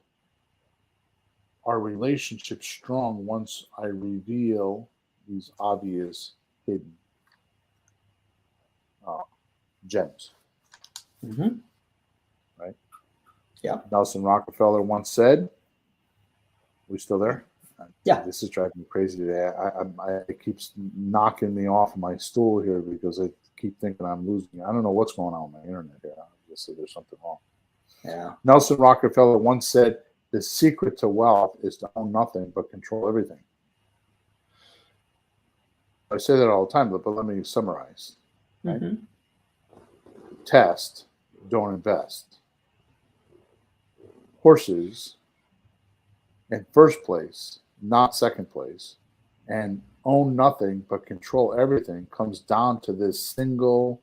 our relationship strong once I reveal these obvious hidden uh, gems. Mm-hmm. Right? Yeah. Nelson Rockefeller once said, "We still there?" Yeah. This is driving me crazy today. It keeps knocking me off my stool here because I keep thinking I'm losing. I don't know what's going on with my internet here. Obviously, there's something wrong. Yeah. Nelson Rockefeller once said, "The secret to wealth is to own nothing but control everything." I say that all the time, but let me summarize. Right? Mm-hmm. Test, don't invest. Horses in first place, not second place, and own nothing but control everything comes down to this single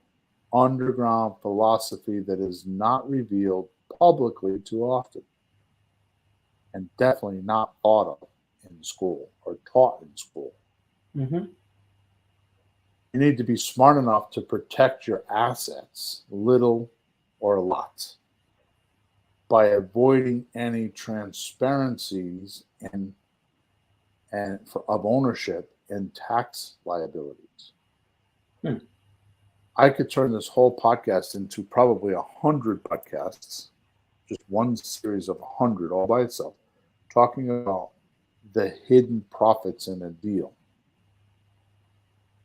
underground philosophy that is not revealed publicly too often and definitely not thought of in school or taught in school. Mm-hmm. You need to be smart enough to protect your assets, little or lots, by avoiding any transparencies and of ownership and tax liabilities. Hmm. I could turn this whole podcast into probably 100 podcasts, just one series of 100 all by itself, talking about the hidden profits in a deal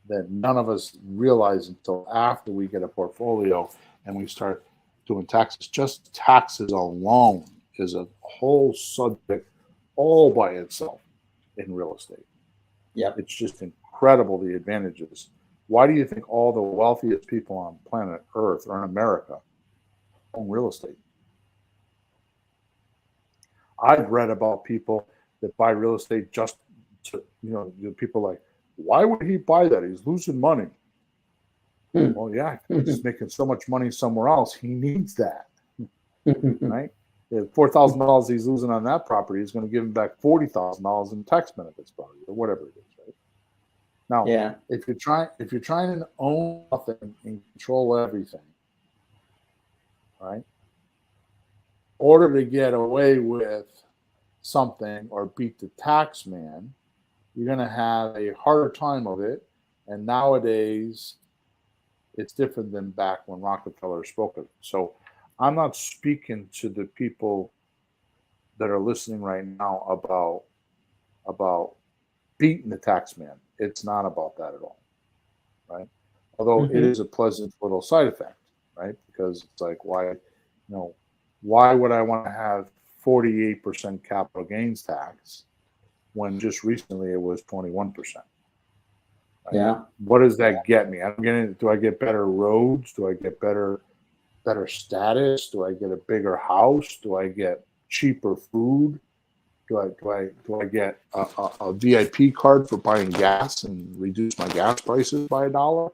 that none of us realize until after we get a portfolio and we start doing taxes. Just taxes alone is a whole subject all by itself in real estate. Yep. It's just incredible the advantages. Why do you think all the wealthiest people on planet Earth or in America own real estate? I've read about people that buy real estate just to, people like, why would he buy that? He's losing money. Mm-hmm. Well, yeah, he's making so much money somewhere else. He needs that, right? The $4,000 he's losing on that property is going to give him back $40,000 in tax benefits, probably, or whatever it is, right? Now, Yeah. if you're trying to own nothing and control everything, right? In order to get away with something or beat the tax man, you're going to have a harder time of it. And nowadays, it's different than back when Rockefeller spoke of it. So I'm not speaking to the people that are listening right now about beating the tax man. It's not about that at all, right? Although it is a pleasant little side effect, right? Because it's like, why would I want to have 48% capital gains tax when just recently it was 21%? Right? Yeah. What does that get me? Do I get better roads? Do I get better status? Do I get a bigger house? Do I get cheaper food? Do I get a VIP card for buying gas and reduce my gas prices by $1?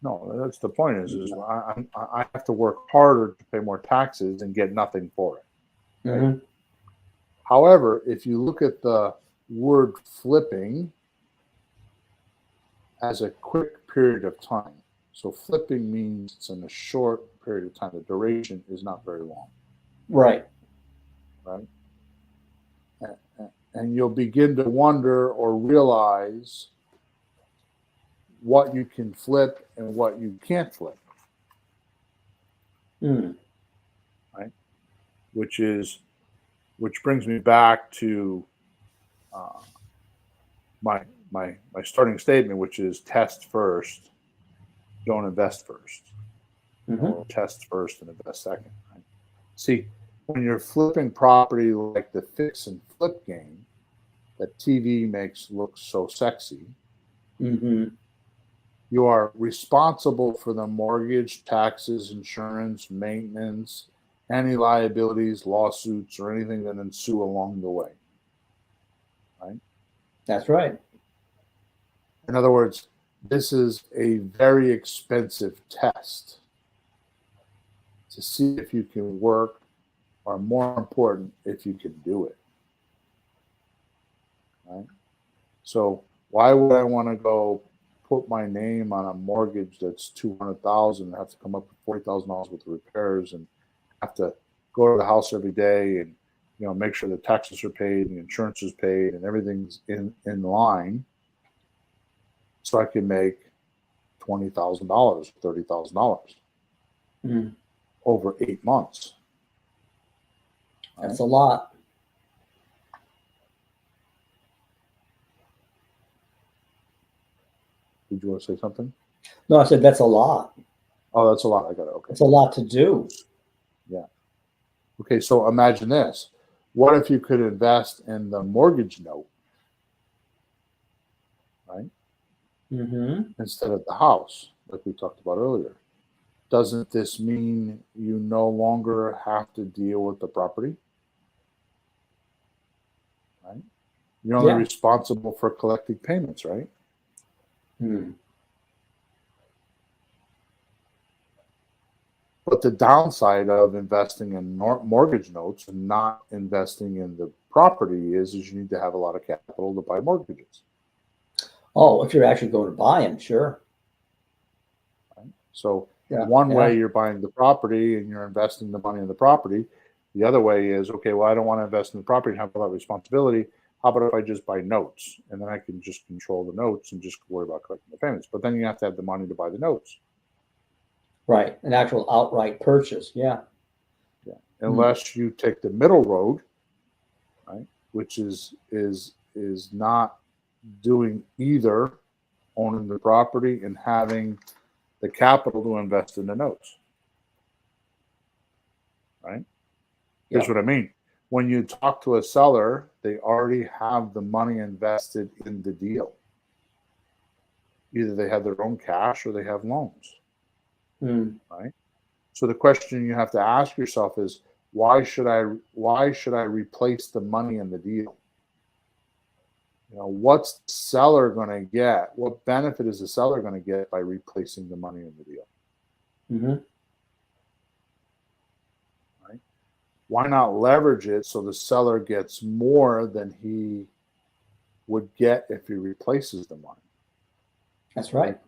No, that's the point. Is I have to work harder to pay more taxes and get nothing for it. Right? However, if you look at the word flipping as a quick period of time, so flipping means it's in a short period of time. The duration is not very long. Right. Right. And you'll begin to wonder or realize what you can flip and what you can't flip. Right. Which brings me back to my starting statement, which is test first, don't invest first. Or test first and invest second. Right? See, when you're flipping property like the fix and flip game that TV makes look so sexy, you are responsible for the mortgage, taxes, insurance, maintenance, any liabilities, lawsuits, or anything that ensue along the way. Right? That's right. In other words, this is a very expensive test to see if you can work, or more important, if you can do it. Right? So why would I want to go put my name on a mortgage that's $200,000 and have to come up with $40,000 worth of repairs and have to go to the house every day and make sure the taxes are paid and the insurance is paid and everything's in line, so I can make $20,000, $30,000 over 8 months. That's a lot. Did you want to say something? No, I said that's a lot. Oh, that's a lot. I got it. Okay. It's a lot to do. Yeah. Okay, so imagine this. What if you could invest in the mortgage note, right? Instead of the house, like we talked about earlier. Doesn't this mean you no longer have to deal with the property? Right? You're only responsible for collecting payments, right? But the downside of investing in mortgage notes and not investing in the property is you need to have a lot of capital to buy mortgages. Oh, if you're actually going to buy them, sure. Right? So one way you're buying the property and you're investing the money in the property. The other way is, okay, well, I don't want to invest in the property and have a lot of responsibility. How about if I just buy notes and then I can just control the notes and just worry about collecting the payments? But then you have to have the money to buy the notes. Right, an actual outright purchase, yeah. Unless you take the middle road, right, which is not doing either owning the property and having the capital to invest in the notes. Right? Here's what I mean. When you talk to a seller, they already have the money invested in the deal. Either they have their own cash or they have loans. Right? So the question you have to ask yourself is, why should I replace the money in the deal? What's the seller going to get? What benefit is the seller going to get by replacing the money in the deal? Right? Why not leverage it so the seller gets more than he would get if he replaces the money? That's right.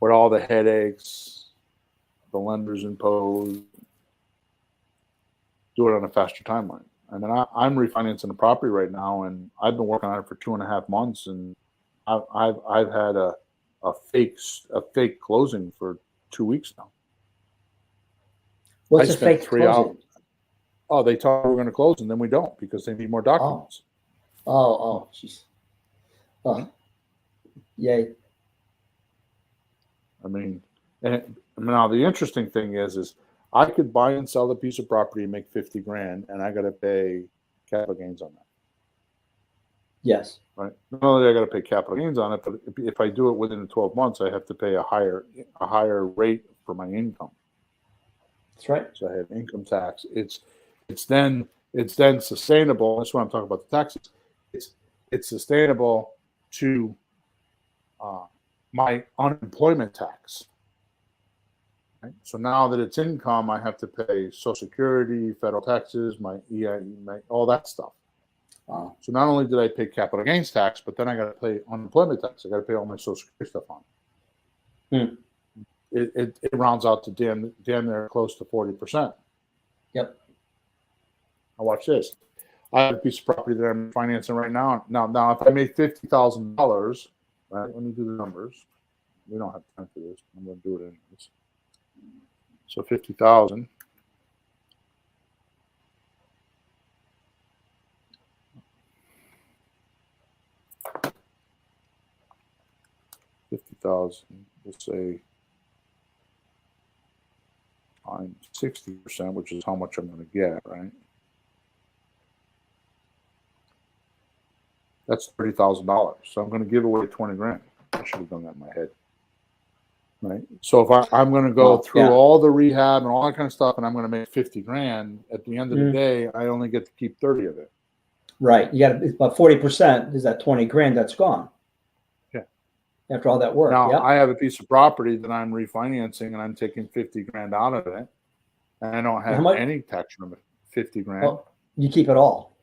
With all the headaches the lenders impose, do it on a faster timeline. I mean, I'm refinancing a property right now, and I've been working on it for 2.5 months, and I've had a fake closing for 2 weeks now. What's I a spent fake 3 hours. closing? Oh, they thought we were going to close, and then we don't because they need more documents. Oh, jeez. Oh, yay. I mean, now the interesting thing is I could buy and sell the piece of property and make 50 grand, and I got to pay capital gains on that. Yes. Right. Not only I got to pay capital gains on it, but if I do it within the 12 months, I have to pay a higher rate for my income. That's right. So I have income tax. It's then sustainable. That's what I'm talking about, the taxes. It's sustainable to my unemployment tax. Right? So now that it's income, I have to pay Social Security, federal taxes, my EI, all that stuff. Wow. So not only did I pay capital gains tax, but then I got to pay unemployment tax. I got to pay all my Social Security stuff on. It rounds out to damn near close to 40%. Yep. Now watch this. I have a piece of property that I'm financing right now. Now, if I made $50,000, right? Let me do the numbers. We don't have time for this. I'm going to do it anyways. So 50,000. We'll say times 60%, which is how much I'm going to get, right? That's $30,000. So I'm going to give away 20 grand. I should have done that in my head. Right. So if I'm going to go through all the rehab and all that kind of stuff, and I'm going to make 50 grand, at the end of the day, I only get to keep 30 of it. Right. You got about 40%. Is that 20 grand that's gone? Yeah. After all that work. Now I have a piece of property that I'm refinancing, and I'm taking 50 grand out of it, and I don't have any tax limit. 50 grand. Well, you keep it all.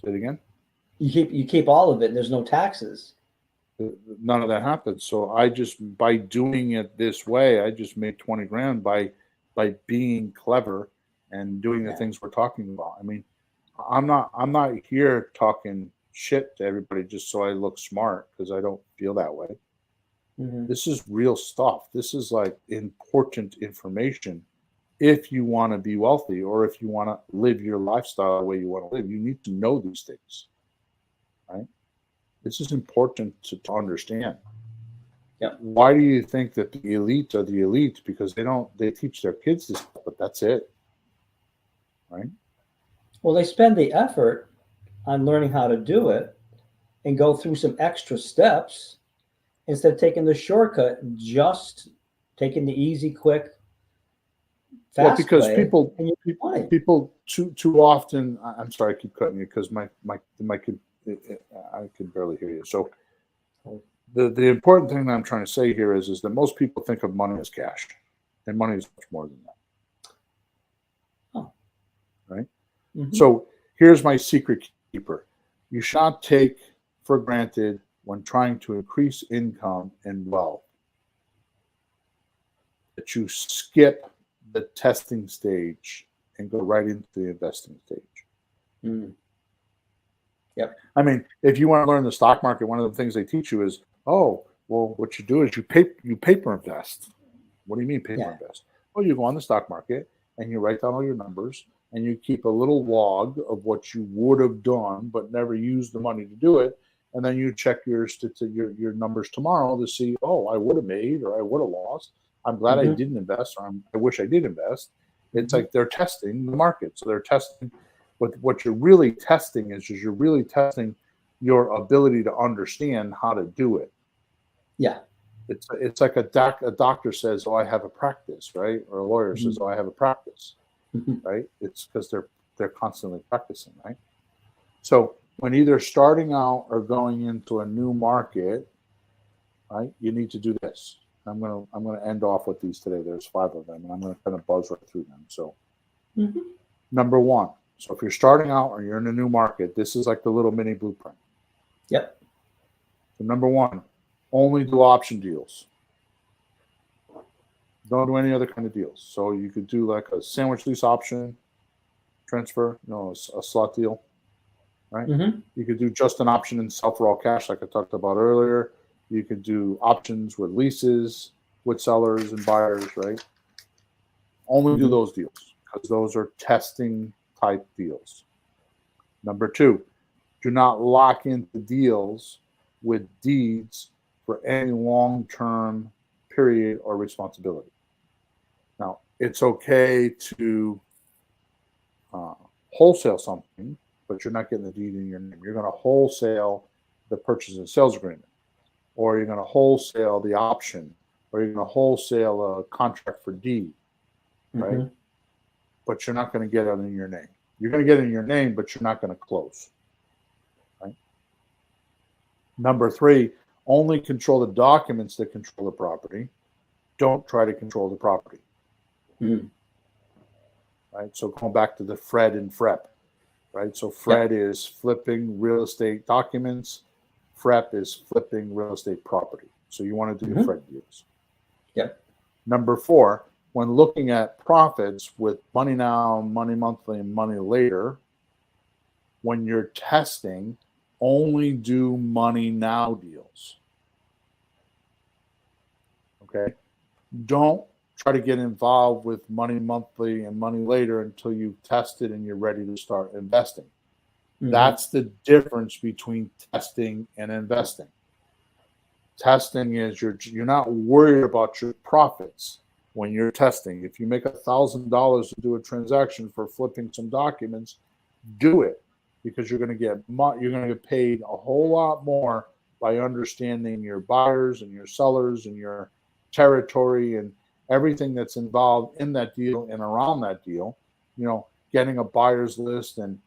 Say it again. You keep all of it. And there's no taxes. None of that happens. So I just, by doing it this way, I just made 20 grand by being clever and doing the things we're talking about. I mean, I'm not here talking shit to everybody just so I look smart, because I don't feel that way. This is real stuff. This is like important information. If you want to be wealthy, or if you want to live your lifestyle the way you want to live, you need to know these things, right? This is important to understand. Yep. Why do you think that the elite are the elite? Because they teach their kids this, but that's it, right? Well, they spend the effort on learning how to do it and go through some extra steps instead of taking the shortcut and just taking the easy, quick, fast because way. People too often. I'm sorry, I keep cutting you because my kid. I can barely hear you. So the important thing that I'm trying to say here is that most people think of money as cash, and money is much more than that. Oh. Right? So here's my secret keeper. You should not take for granted when trying to increase income and wealth that you skip the testing stage and go right into the investing stage. Yep. I mean, if you want to learn the stock market, one of the things they teach you is, what you do is you paper invest. What do you mean paper invest? Well, you go on the stock market and you write down all your numbers, and you keep a little log of what you would have done but never used the money to do it, and then you check your numbers tomorrow to see, I would have made or I would have lost. I'm glad I didn't invest, or I wish I did invest. It's like they're testing the market, so they're testing. What you're really testing is you're really testing your ability to understand how to do it. Yeah. It's like a doctor says, I have a practice, right? Or a lawyer says, I have a practice, right? It's because they're constantly practicing, right? So when either starting out or going into a new market, right, you need to do this. I'm gonna end off with these today. There's 5 of them, and I'm gonna kind of buzz right through them. So number 1. So if you're starting out or you're in a new market, this is like the little mini blueprint. Yep. So number 1, only do option deals. Don't do any other kind of deals. So you could do like a sandwich lease option transfer, a slot deal, right? Mm-hmm. You could do just an option and sell for all cash, like I talked about earlier. You could do options with leases, with sellers and buyers, right? Only do those deals because those are testing type deals. Number two, do not lock into deals with deeds for any long-term period or responsibility. Now, it's okay to wholesale something, but you're not getting the deed in your name. You're going to wholesale the purchase and sales agreement, or you're going to wholesale the option, or you're going to wholesale a contract for deed, right? Mm-hmm. But you're not going to get it in your name. You're going to get it in your name, but you're not going to close, right? Number three, only control the documents that control the property. Don't try to control the property. Mm-hmm. Right? So going back to the FRED and FREP, right? So FRED is flipping real estate documents. FREP is flipping real estate property. So you want to do your FRED deals. Yep. Number four, when looking at profits with money now, money monthly, and money later, when you're testing, only do money now deals. Okay? Don't try to get involved with money monthly and money later until you've tested and you're ready to start investing. Mm-hmm. That's the difference between testing and investing. Testing is you're not worried about your profits when you're testing. If you make $1,000 to do a transaction for flipping some documents, do it because you're going to get paid a whole lot more by understanding your buyers and your sellers and your territory and everything that's involved in that deal and around that deal. Getting a buyer's list and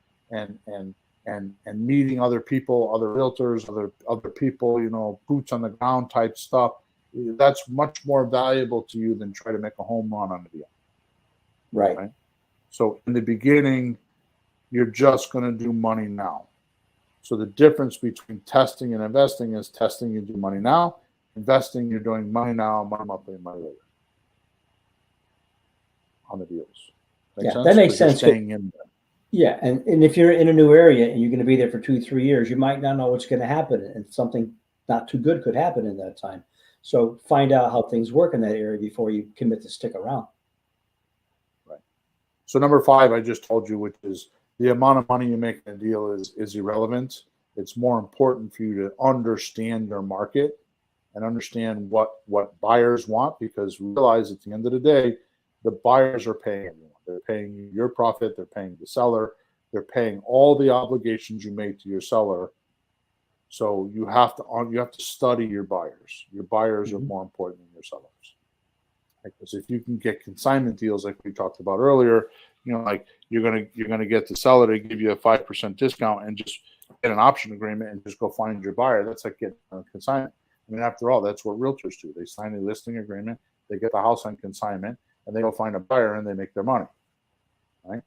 meeting other people, other realtors, other people, boots on the ground type stuff. That's much more valuable to you than try to make a home run on the deal. Right? So in the beginning, you're just going to do money now. So the difference between testing and investing is testing, you do money now. Investing, you're doing money now, money monthly, and money later on the deals. That makes sense. Staying in there. Yeah, and if you're in a new area and you're going to be there for 2-3 years, you might not know what's going to happen, and something not too good could happen in that time. So find out how things work in that area before you commit to stick around. Right. So number 5, I just told you, which is the amount of money you make in a deal is irrelevant. It's more important for you to understand your market and understand what buyers want, because realize at the end of the day, the buyers are paying everyone. They're paying you your profit. They're paying the seller. They're paying all the obligations you made to your seller. So you have to study your buyers. Your buyers are more important than your sellers. Because if you can get consignment deals like we talked about earlier, like you're gonna get the seller to give you a 5% discount and just get an option agreement and just go find your buyer. That's like getting a consignment. I mean, after all, that's what realtors do. They sign a listing agreement, they get the house on consignment, and they go find a buyer and they make their money. Right?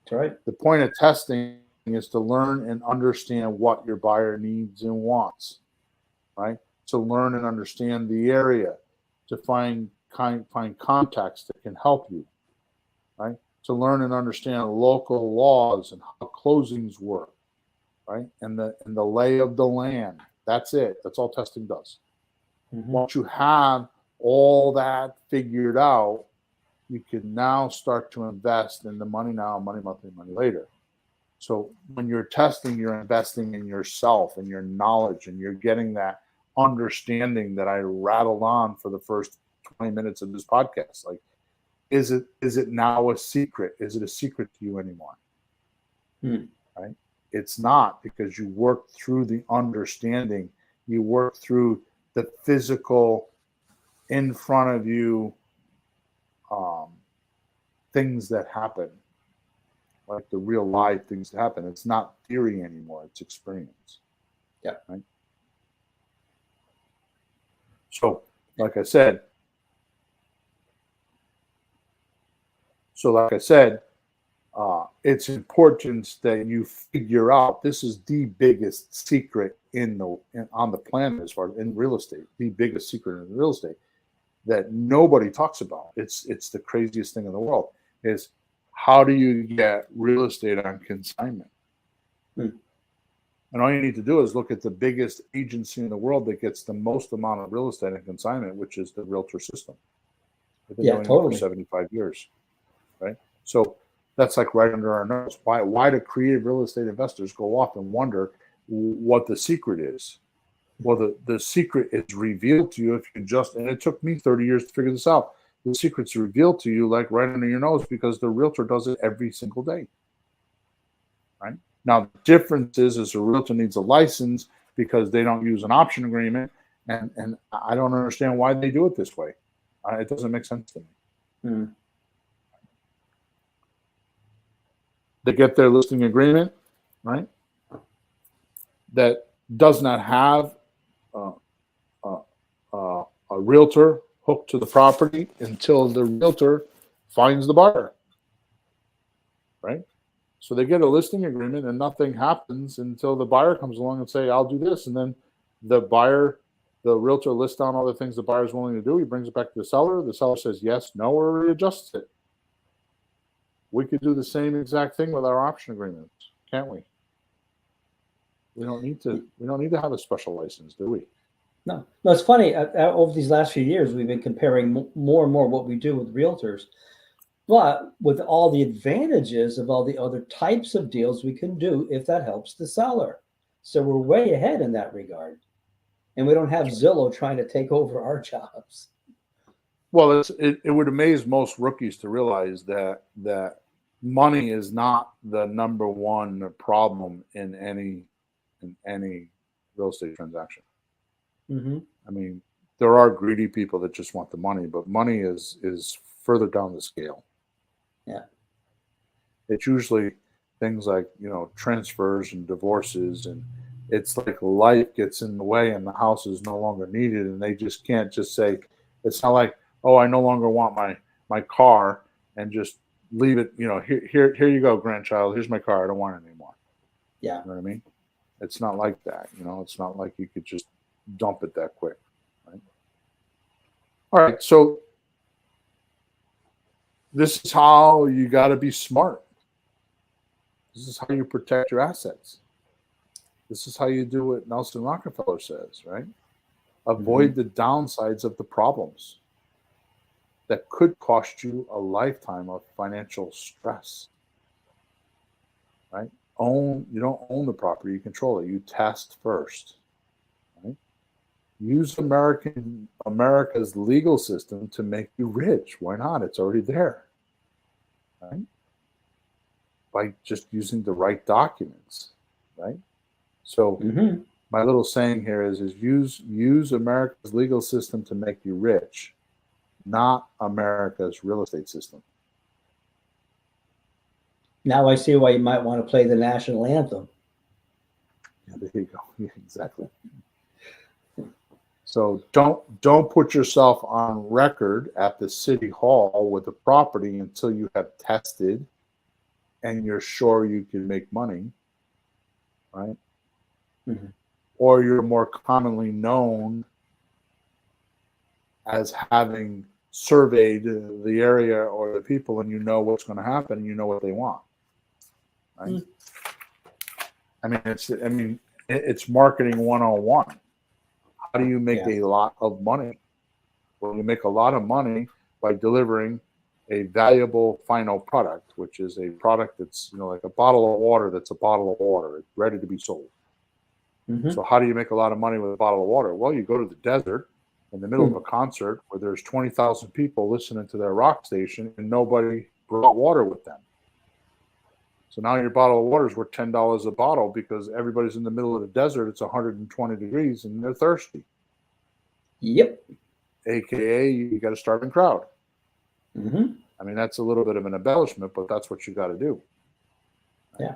That's right. The point of testing is to learn and understand what your buyer needs and wants. Right? To learn and understand the area, to find contacts that can help you. Right? To learn and understand local laws and how closings work. Right? And the lay of the land. That's it. That's all testing does. Mm-hmm. Once you have all that figured out, you can now start to invest in the money now, money monthly, money later. So when you're testing, you're investing in yourself and your knowledge, and you're getting that understanding that I rattled on for the first 20 minutes of this podcast. Like, is it now a secret? Is it a secret to you anymore? Right? It's not, because you work through the understanding. You work through the physical in front of you things that happen, like the real live things that happen. It's not theory anymore. It's experience. Yeah. Right. So, like I said, it's important that you figure out, this is the biggest secret on the planet as far as in real estate, the biggest secret in real estate. that nobody talks about. It's the craziest thing in the world is how do you get real estate on consignment? Hmm. And all you need to do is look at the biggest agency in the world that gets the most amount of real estate on consignment, which is the realtor system. They've been doing it for 75 years, right? So that's like right under our nose. Why do creative real estate investors go off and wonder what the secret is? Well, the secret is revealed to you if you just, and it took me 30 years to figure this out. The secret's revealed to you like right under your nose because the realtor does it every single day, right? Now, the difference is a realtor needs a license because they don't use an option agreement, and I don't understand why they do it this way. It doesn't make sense to me. Hmm. They get their listing agreement, right? That does not have a realtor hooked to the property until the realtor finds the buyer, right? So they get a listing agreement and nothing happens until the buyer comes along and say, I'll do this. And then the realtor lists down all the things the buyer's willing to do. He brings it back to the seller. The seller says yes, no, or readjusts it. We could do the same exact thing with our option agreements, can't we? We don't need to have a special license, do we? No, it's funny. Over these last few years, we've been comparing more and more what we do with realtors, but with all the advantages of all the other types of deals we can do if that helps the seller. So we're way ahead in that regard, and we don't have Zillow trying to take over our jobs. Well, it would amaze most rookies to realize that money is not the number one problem in any real estate transaction. Mm-hmm. I mean, there are greedy people that just want the money, but money is further down the scale. Yeah. It's usually things like, transfers and divorces, and it's like life gets in the way and the house is no longer needed, and they just can't just say, it's not like, oh, I no longer want my car, and just leave it, here you go, grandchild, here's my car, I don't want it anymore. Yeah. You know what I mean? It's not like that, it's not like you could just dump it that quick, right? All right, so this is how you got to be smart. This is how you protect your assets. This is how you do what Nelson Rockefeller says, right? Avoid the downsides of the problems that could cost you a lifetime of financial stress, right? You don't own the property, you control it. You test first, right? Use America's legal system to make you rich. Why not? It's already there, right? By just using the right documents, right? So my little saying here is use America's legal system to make you rich, not America's real estate system. Now I see why you might want to play the national anthem. Yeah, there you go. Yeah, exactly. So don't put yourself on record at the city hall with a property until you have tested and you're sure you can make money, right? Mm-hmm. Or you're more commonly known as having surveyed the area or the people, and you know what's going to happen, and you know what they want, right? It's marketing 101. How do you make a lot of money? Well, you make a lot of money by delivering a valuable final product, which is a product that's like a bottle of water. That's a bottle of water. It's ready to be sold. So how do you make a lot of money with a bottle of water? Well, you go to the desert in the middle of a concert where there's 20,000 people listening to their rock station, and nobody brought water with them. So now your bottle of water is worth $10 a bottle because everybody's in the middle of the desert. It's 120 degrees and they're thirsty. Yep. AKA, you got a starving crowd. I mean, that's a little bit of an embellishment, but that's what you got to do. Yeah.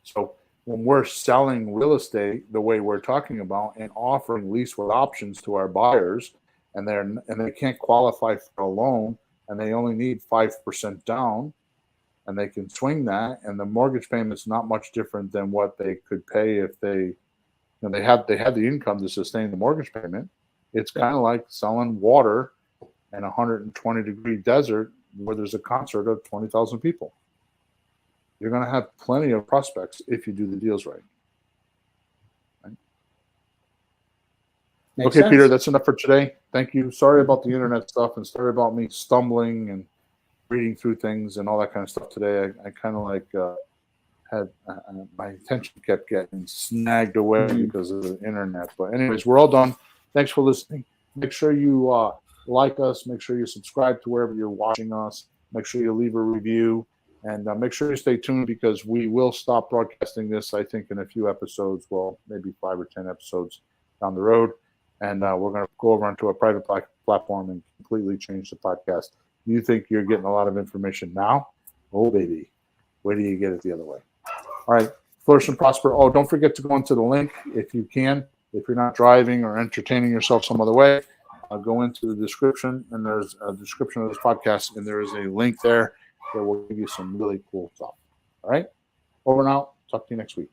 So when we're selling real estate the way we're talking about and offering lease with options to our buyers, and they can't qualify for a loan, and they only need 5% down, and they can swing that, and the mortgage payment's not much different than what they could pay if they have the income to sustain the mortgage payment. It's kind of like selling water and a 120-degree desert where there's a concert of 20,000 people. You're going to have plenty of prospects if you do the deals right. Makes Okay, sense. Peter, that's enough for today. Thank you. Sorry about the internet stuff and sorry about me stumbling and reading through things and all that kind of stuff today. I kind of like had my attention kept getting snagged away because of the internet. But anyways, we're all done. Thanks for listening. Make sure you like us. Make sure you subscribe to wherever you're watching us. Make sure you leave a review. And make sure you stay tuned because we will stop broadcasting this, I think, in a few episodes. Well, maybe 5 or 10 episodes down the road. And we're going to go over onto a private platform and completely change the podcast. You think you're getting a lot of information now? Oh, baby. Wait till you get it the other way. All right. Flourish and prosper. Oh, don't forget to go into the link if you can. If you're not driving or entertaining yourself some other way, go into the description, and there's a description of this podcast, and there is a link there that will give you some really cool stuff. All right? Over and out. Talk to you next week.